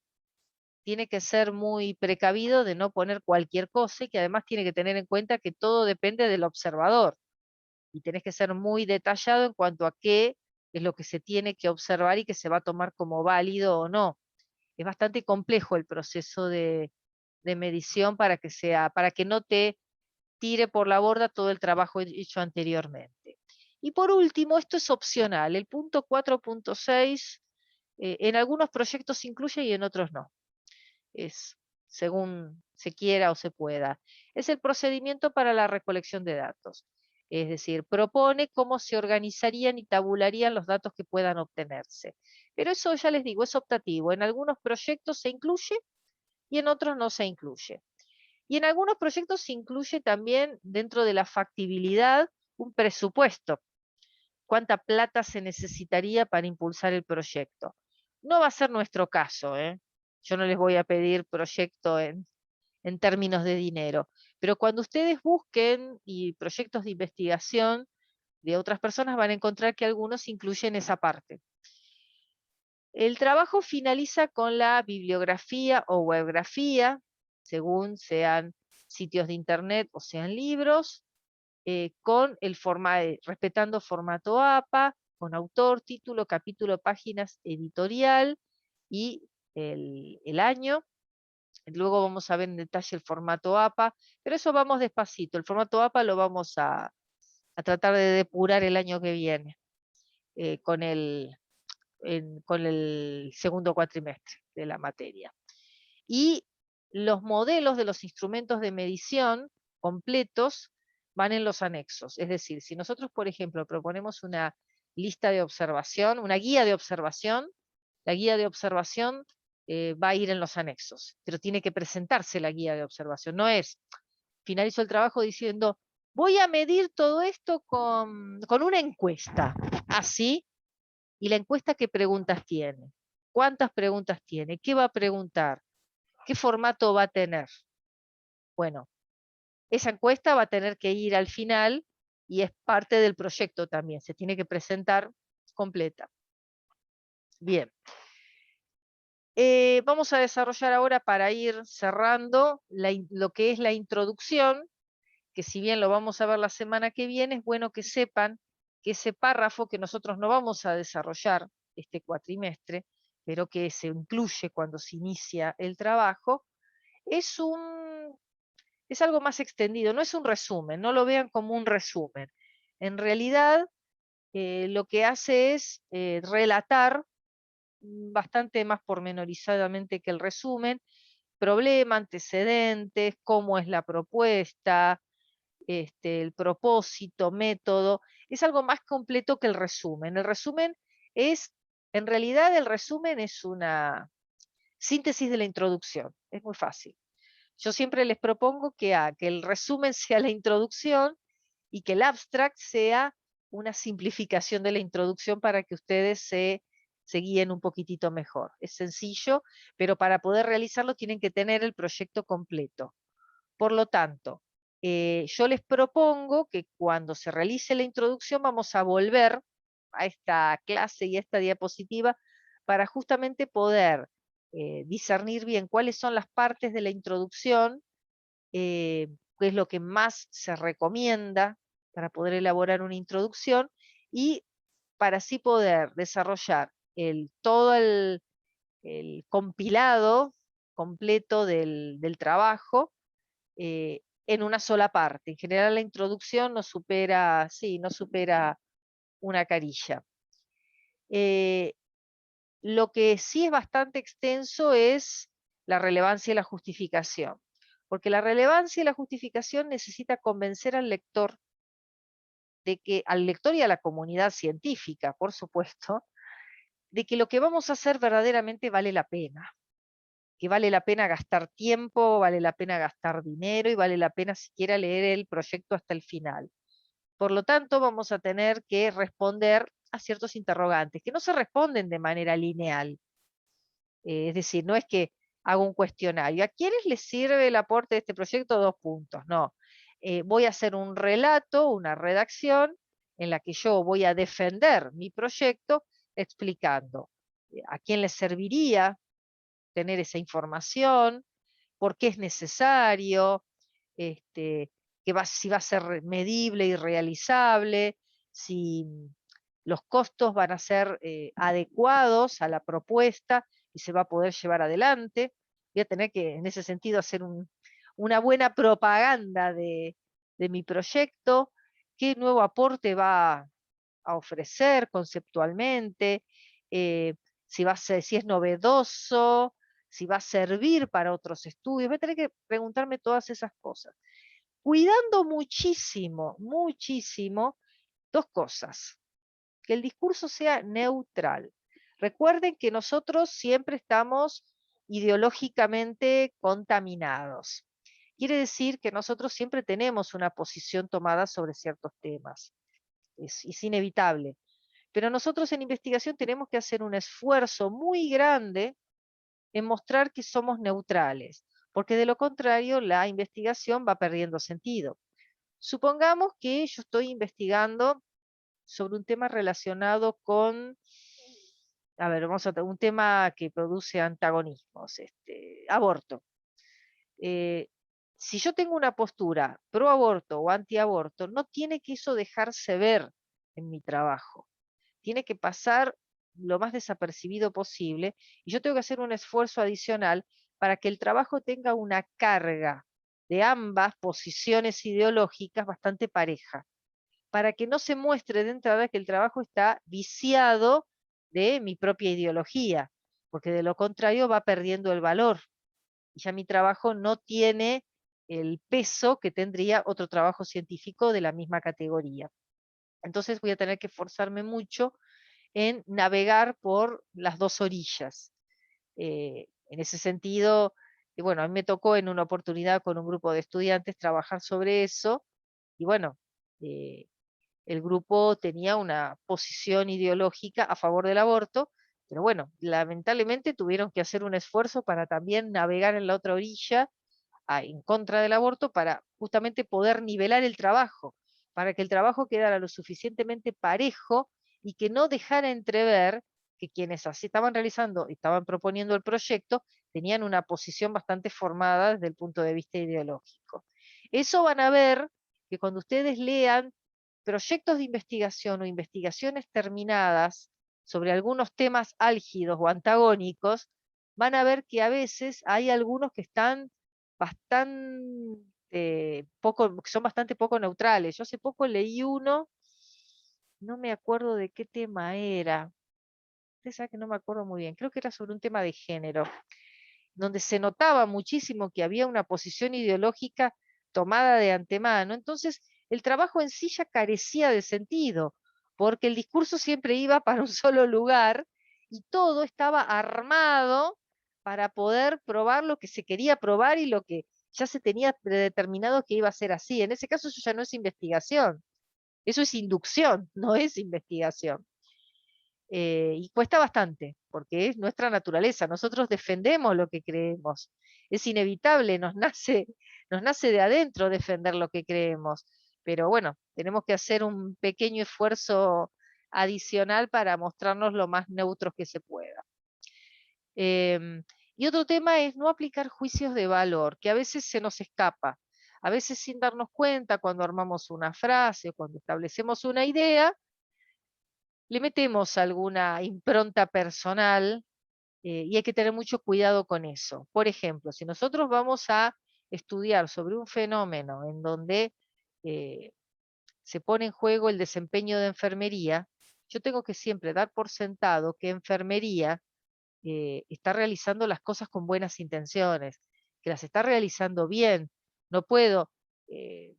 tiene que ser muy precavido de no poner cualquier cosa y que además tiene que tener en cuenta que todo depende del observador. Y tenés que ser muy detallado en cuanto a qué es lo que se tiene que observar y que se va a tomar como válido o no. Es bastante complejo el proceso de medición para que no te tire por la borda todo el trabajo hecho anteriormente. Y por último, esto es opcional. El punto 4.6 en algunos proyectos se incluye y en otros no. Es según se quiera o se pueda. Es el procedimiento para la recolección de datos. Es decir, propone cómo se organizarían y tabularían los datos que puedan obtenerse. Pero eso ya les digo, es optativo. En algunos proyectos se incluye y en otros no se incluye. Y en algunos proyectos se incluye también dentro de la factibilidad un presupuesto. ¿Cuánta plata se necesitaría para impulsar el proyecto? No va a ser nuestro caso, ¿eh? Yo no les voy a pedir proyecto en términos de dinero, pero cuando ustedes busquen y proyectos de investigación de otras personas van a encontrar que algunos incluyen esa parte. El trabajo finaliza con la bibliografía o webgrafía, según sean sitios de internet o sean libros, con el respetando formato APA, con autor, título, capítulo, páginas, editorial y el año. Luego vamos a ver en detalle el formato APA, pero eso vamos despacito. El formato APA lo vamos a tratar de depurar el año que viene, con con el segundo cuatrimestre de la materia. Y los modelos de los instrumentos de medición completos van en los anexos. Es decir, si nosotros, por ejemplo, proponemos una lista de observación, una guía de observación, la guía de observación va a ir en los anexos, pero tiene que presentarse la guía de observación. No es, finalizo el trabajo diciendo, voy a medir todo esto con una encuesta. Así, ¿y la encuesta qué preguntas tiene? ¿Cuántas preguntas tiene? ¿Qué va a preguntar? ¿Qué formato va a tener? Bueno, esa encuesta va a tener que ir al final y es parte del proyecto también, se tiene que presentar completa. Bien. Vamos a desarrollar ahora para ir cerrando lo que es la introducción, que si bien lo vamos a ver la semana que viene, es bueno que sepan que ese párrafo que nosotros no vamos a desarrollar este cuatrimestre, pero que se incluye cuando se inicia el trabajo, es algo más extendido, no es un resumen, no lo vean como un resumen. En realidad, lo que hace es relatar bastante más pormenorizadamente que el resumen, problema, antecedentes, cómo es la propuesta, el propósito, método, es algo más completo que el resumen. El resumen es, en realidad el resumen es una síntesis de la introducción, es muy fácil. Yo siempre les propongo que el resumen sea la introducción y que el abstract sea una simplificación de la introducción para que ustedes se guíen un poquitito mejor. Es sencillo, pero para poder realizarlo tienen que tener el proyecto completo. Por lo tanto, yo les propongo que cuando se realice la introducción vamos a volver a esta clase y a esta diapositiva para justamente poder discernir bien cuáles son las partes de la introducción, qué es lo que más se recomienda para poder elaborar una introducción y para así poder desarrollar todo el compilado completo del trabajo en una sola parte. En general la introducción no supera, sí, no supera una carilla. Lo que sí es bastante extenso es la relevancia y la justificación, porque la relevancia y la justificación necesita convencer al lector de que, al lector y a la comunidad científica, por supuesto, de que lo que vamos a hacer verdaderamente vale la pena, que vale la pena gastar tiempo, vale la pena gastar dinero y vale la pena siquiera leer el proyecto hasta el final. Por lo tanto, vamos a tener que responder a ciertos interrogantes que no se responden de manera lineal. Es decir, no es que hago un cuestionario. ¿A quiénes les sirve el aporte de este proyecto? 2 puntos. No. Voy a hacer un relato, una redacción, en la que yo voy a defender mi proyecto explicando a quién les serviría tener esa información, por qué es necesario, si va a ser medible y realizable, si los costos van a ser adecuados a la propuesta y se va a poder llevar adelante. Voy a tener que, en ese sentido, hacer una buena propaganda de mi proyecto, qué nuevo aporte va a ofrecer conceptualmente, eh, si es novedoso, si va a servir para otros estudios. Voy a tener que preguntarme todas esas cosas. Cuidando muchísimo, muchísimo, 2 cosas. Que el discurso sea neutral. Recuerden que nosotros siempre estamos ideológicamente contaminados. Quiere decir que nosotros siempre tenemos una posición tomada sobre ciertos temas. Es inevitable. Pero nosotros en investigación tenemos que hacer un esfuerzo muy grande en mostrar que somos neutrales, porque de lo contrario la investigación va perdiendo sentido. Supongamos que yo estoy investigando sobre un tema relacionado con, a ver, vamos a tener un tema que produce antagonismos, aborto. Eh, si yo tengo una postura pro aborto o anti aborto, no tiene que eso dejarse ver en mi trabajo. Tiene que pasar lo más desapercibido posible y yo tengo que hacer un esfuerzo adicional para que el trabajo tenga una carga de ambas posiciones ideológicas bastante pareja, para que no se muestre de entrada que el trabajo está viciado de mi propia ideología, porque de lo contrario va perdiendo el valor y ya mi trabajo no tiene el peso que tendría otro trabajo científico de la misma categoría. Entonces voy a tener que esforzarme mucho en navegar por las 2 orillas. En ese sentido, bueno, a mí me tocó en una oportunidad con un grupo de estudiantes trabajar sobre eso, y bueno, eh, el grupo tenía una posición ideológica a favor del aborto, pero bueno, lamentablemente tuvieron que hacer un esfuerzo para también navegar en la otra orilla, en contra del aborto, para justamente poder nivelar el trabajo, para que el trabajo quedara lo suficientemente parejo y que no dejara entrever que quienes así estaban realizando y estaban proponiendo el proyecto tenían una posición bastante formada desde el punto de vista ideológico. Eso van a ver que cuando ustedes lean proyectos de investigación o investigaciones terminadas sobre algunos temas álgidos o antagónicos, van a ver que a veces hay algunos que están que son bastante poco neutrales. Yo hace poco leí uno, no me acuerdo de qué tema era. Usted sabe que no me acuerdo muy bien. Creo que era sobre un tema de género, donde se notaba muchísimo que había una posición ideológica tomada de antemano. Entonces, el trabajo en sí ya carecía de sentido, porque el discurso siempre iba para un solo lugar y todo estaba armado para poder probar lo que se quería probar y lo que ya se tenía predeterminado que iba a ser así. En ese caso eso ya no es investigación, eso es inducción, no es investigación. Y cuesta bastante, porque es nuestra naturaleza. Nosotros defendemos lo que creemos. Es inevitable, nos nace de adentro defender lo que creemos. Pero bueno, tenemos que hacer un pequeño esfuerzo adicional para mostrarnos lo más neutros que se pueda. Y otro tema es no aplicar juicios de valor, que a veces se nos escapa. A veces sin darnos cuenta, cuando armamos una frase o cuando establecemos una idea, le metemos alguna impronta personal y hay que tener mucho cuidado con eso. Por ejemplo, si nosotros vamos a estudiar sobre un fenómeno en donde eh, se pone en juego el desempeño de enfermería, yo tengo que siempre dar por sentado que enfermería está realizando las cosas con buenas intenciones, que las está realizando bien. No puedo eh,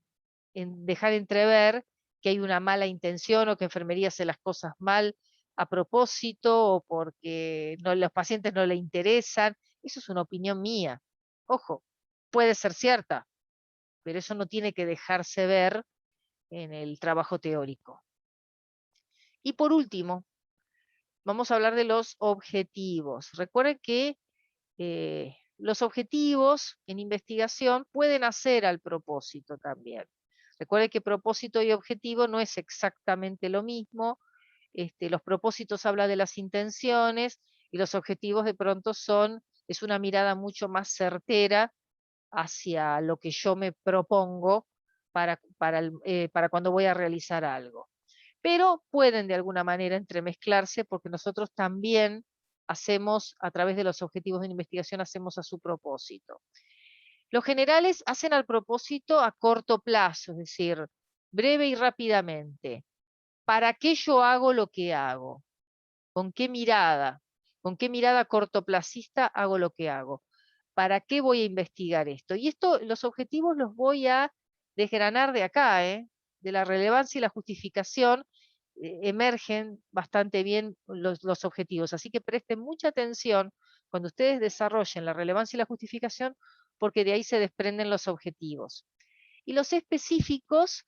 dejar entrever que hay una mala intención o que enfermería hace las cosas mal a propósito o porque los pacientes no le interesan. Eso es una opinión mía. Ojo, puede ser cierta, pero eso no tiene que dejarse ver en el trabajo teórico. Y por último, vamos a hablar de los objetivos. Recuerden que los objetivos en investigación pueden hacer al propósito también. Recuerden que propósito y objetivo no es exactamente lo mismo. Los propósitos hablan de las intenciones y los objetivos de pronto es una mirada mucho más certera hacia lo que yo me propongo para cuando voy a realizar algo. Pero pueden de alguna manera entremezclarse porque nosotros también hacemos, a través de los objetivos de investigación, hacemos a su propósito. Los generales hacen al propósito a corto plazo, es decir, breve y rápidamente. ¿Para qué yo hago lo que hago? ¿Con qué mirada? ¿Con qué mirada cortoplacista hago lo que hago? ¿Para qué voy a investigar esto? Y los objetivos los voy a desgranar de acá, de la relevancia y la justificación, emergen bastante bien los objetivos. Así que presten mucha atención cuando ustedes desarrollen la relevancia y la justificación, porque de ahí se desprenden los objetivos. Y los específicos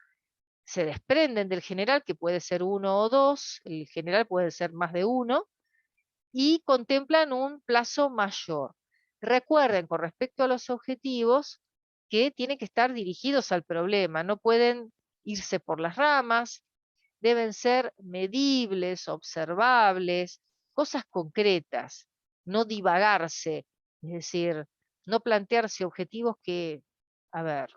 se desprenden del general, que puede ser uno o dos, el general puede ser más de uno, y contemplan un plazo mayor. Recuerden, con respecto a los objetivos, que tienen que estar dirigidos al problema, no pueden irse por las ramas, deben ser medibles, observables, cosas concretas, no divagarse, es decir, no plantearse objetivos a ver,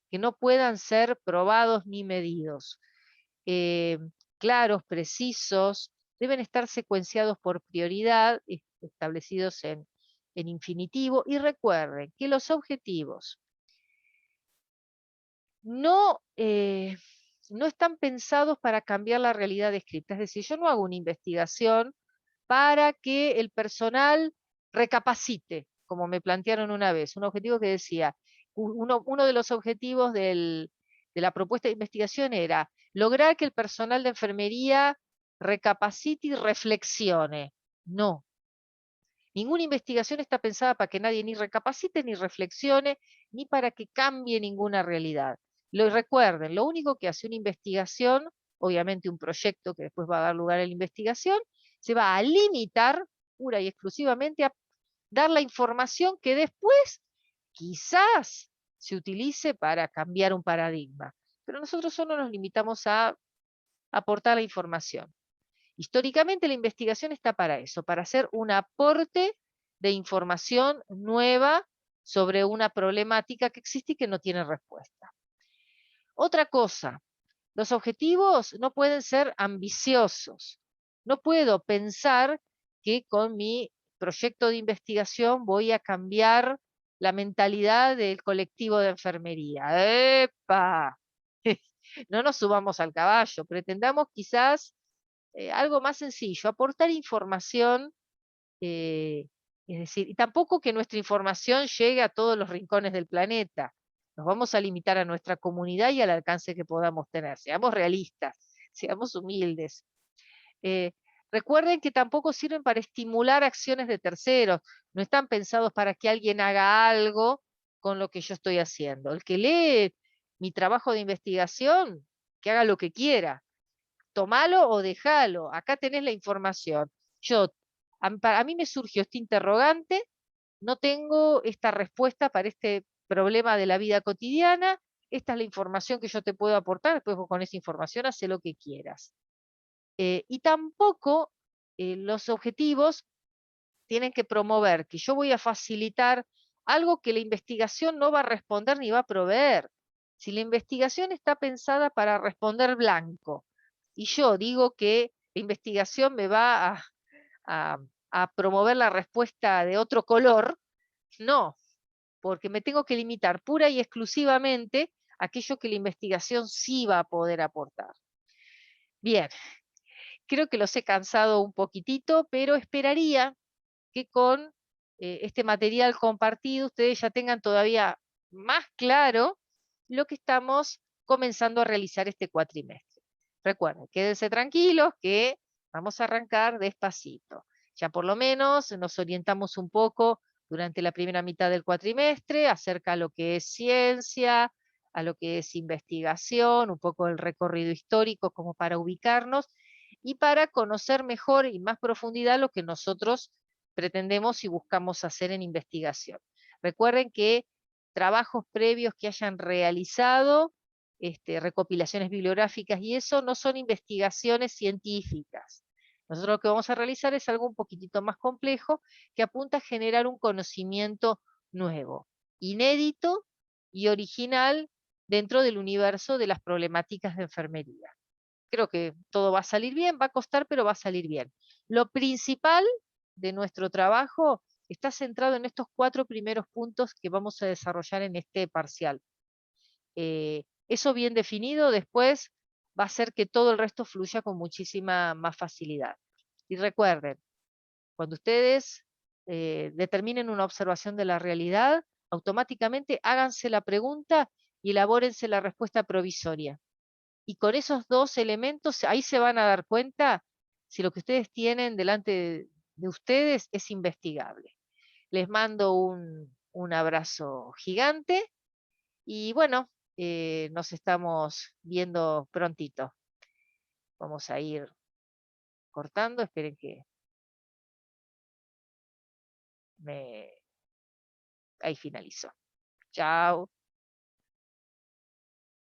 que no puedan ser probados ni medidos. eh, Claros, precisos, deben estar secuenciados por prioridad, establecidos en infinitivo, y recuerden que los objetivos no, no están pensados para cambiar la realidad descrita. Es decir, yo no hago una investigación para que el personal recapacite, como me plantearon una vez, un objetivo que decía, uno de los objetivos de la propuesta de investigación era lograr que el personal de enfermería recapacite y reflexione. No, ninguna investigación está pensada para que nadie ni recapacite ni reflexione, ni para que cambie ninguna realidad. Recuerden, lo único que hace una investigación, obviamente un proyecto que después va a dar lugar a la investigación, se va a limitar pura y exclusivamente a dar la información que después quizás se utilice para cambiar un paradigma. Pero nosotros solo nos limitamos a aportar la información. Históricamente la investigación está para eso, para hacer un aporte de información nueva sobre una problemática que existe y que no tiene respuesta. Otra cosa, los objetivos no pueden ser ambiciosos. No puedo pensar que con mi proyecto de investigación voy a cambiar la mentalidad del colectivo de enfermería. ¡Epa! No nos subamos al caballo, pretendamos quizás algo más sencillo, aportar información, eh, es decir, y tampoco que nuestra información llegue a todos los rincones del planeta. Nos vamos a limitar a nuestra comunidad y al alcance que podamos tener. Seamos realistas, seamos humildes. Eh, Recuerden que tampoco sirven para estimular acciones de terceros. No están pensados para que alguien haga algo con lo que yo estoy haciendo. El que lee mi trabajo de investigación, que haga lo que quiera, tomalo o dejalo, acá tenés la información. A mí me surgió este interrogante, no tengo esta respuesta para este problema de la vida cotidiana, esta es la información que yo te puedo aportar, después vos con esa información hace lo que quieras. Y tampoco los objetivos tienen que promover que yo voy a facilitar algo que la investigación no va a responder ni va a proveer. Si la investigación está pensada para responder blanco y yo digo que la investigación me va a a promover la respuesta de otro color, no, porque me tengo que limitar pura y exclusivamente a aquello que la investigación sí va a poder aportar. Bien, creo que los he cansado un poquitito, pero esperaría que con este material compartido ustedes ya tengan todavía más claro lo que estamos comenzando a realizar este cuatrimestre. Recuerden, quédense tranquilos que vamos a arrancar despacito. Ya por lo menos nos orientamos un poco durante la primera mitad del cuatrimestre acerca de lo que es ciencia, a lo que es investigación, un poco el recorrido histórico como para ubicarnos y para conocer mejor y más profundidad lo que nosotros pretendemos y buscamos hacer en investigación. Recuerden que trabajos previos que hayan realizado, recopilaciones bibliográficas y eso no son investigaciones científicas. Nosotros lo que vamos a realizar es algo un poquitito más complejo que apunta a generar un conocimiento nuevo, inédito y original dentro del universo de las problemáticas de enfermería. Creo que todo va a salir bien, va a costar, pero va a salir bien. Lo principal de nuestro trabajo está centrado en estos 4 primeros puntos que vamos a desarrollar en este parcial. Eso bien definido después va a hacer que todo el resto fluya con muchísima más facilidad. Y recuerden, cuando ustedes determinen una observación de la realidad, automáticamente háganse la pregunta y elabórense la respuesta provisoria. Y con esos 2 elementos, ahí se van a dar cuenta si lo que ustedes tienen delante de ustedes es investigable. Les mando un abrazo gigante y bueno, nos estamos viendo prontito. Vamos a ir cortando, esperen que ahí finalizó. Chao.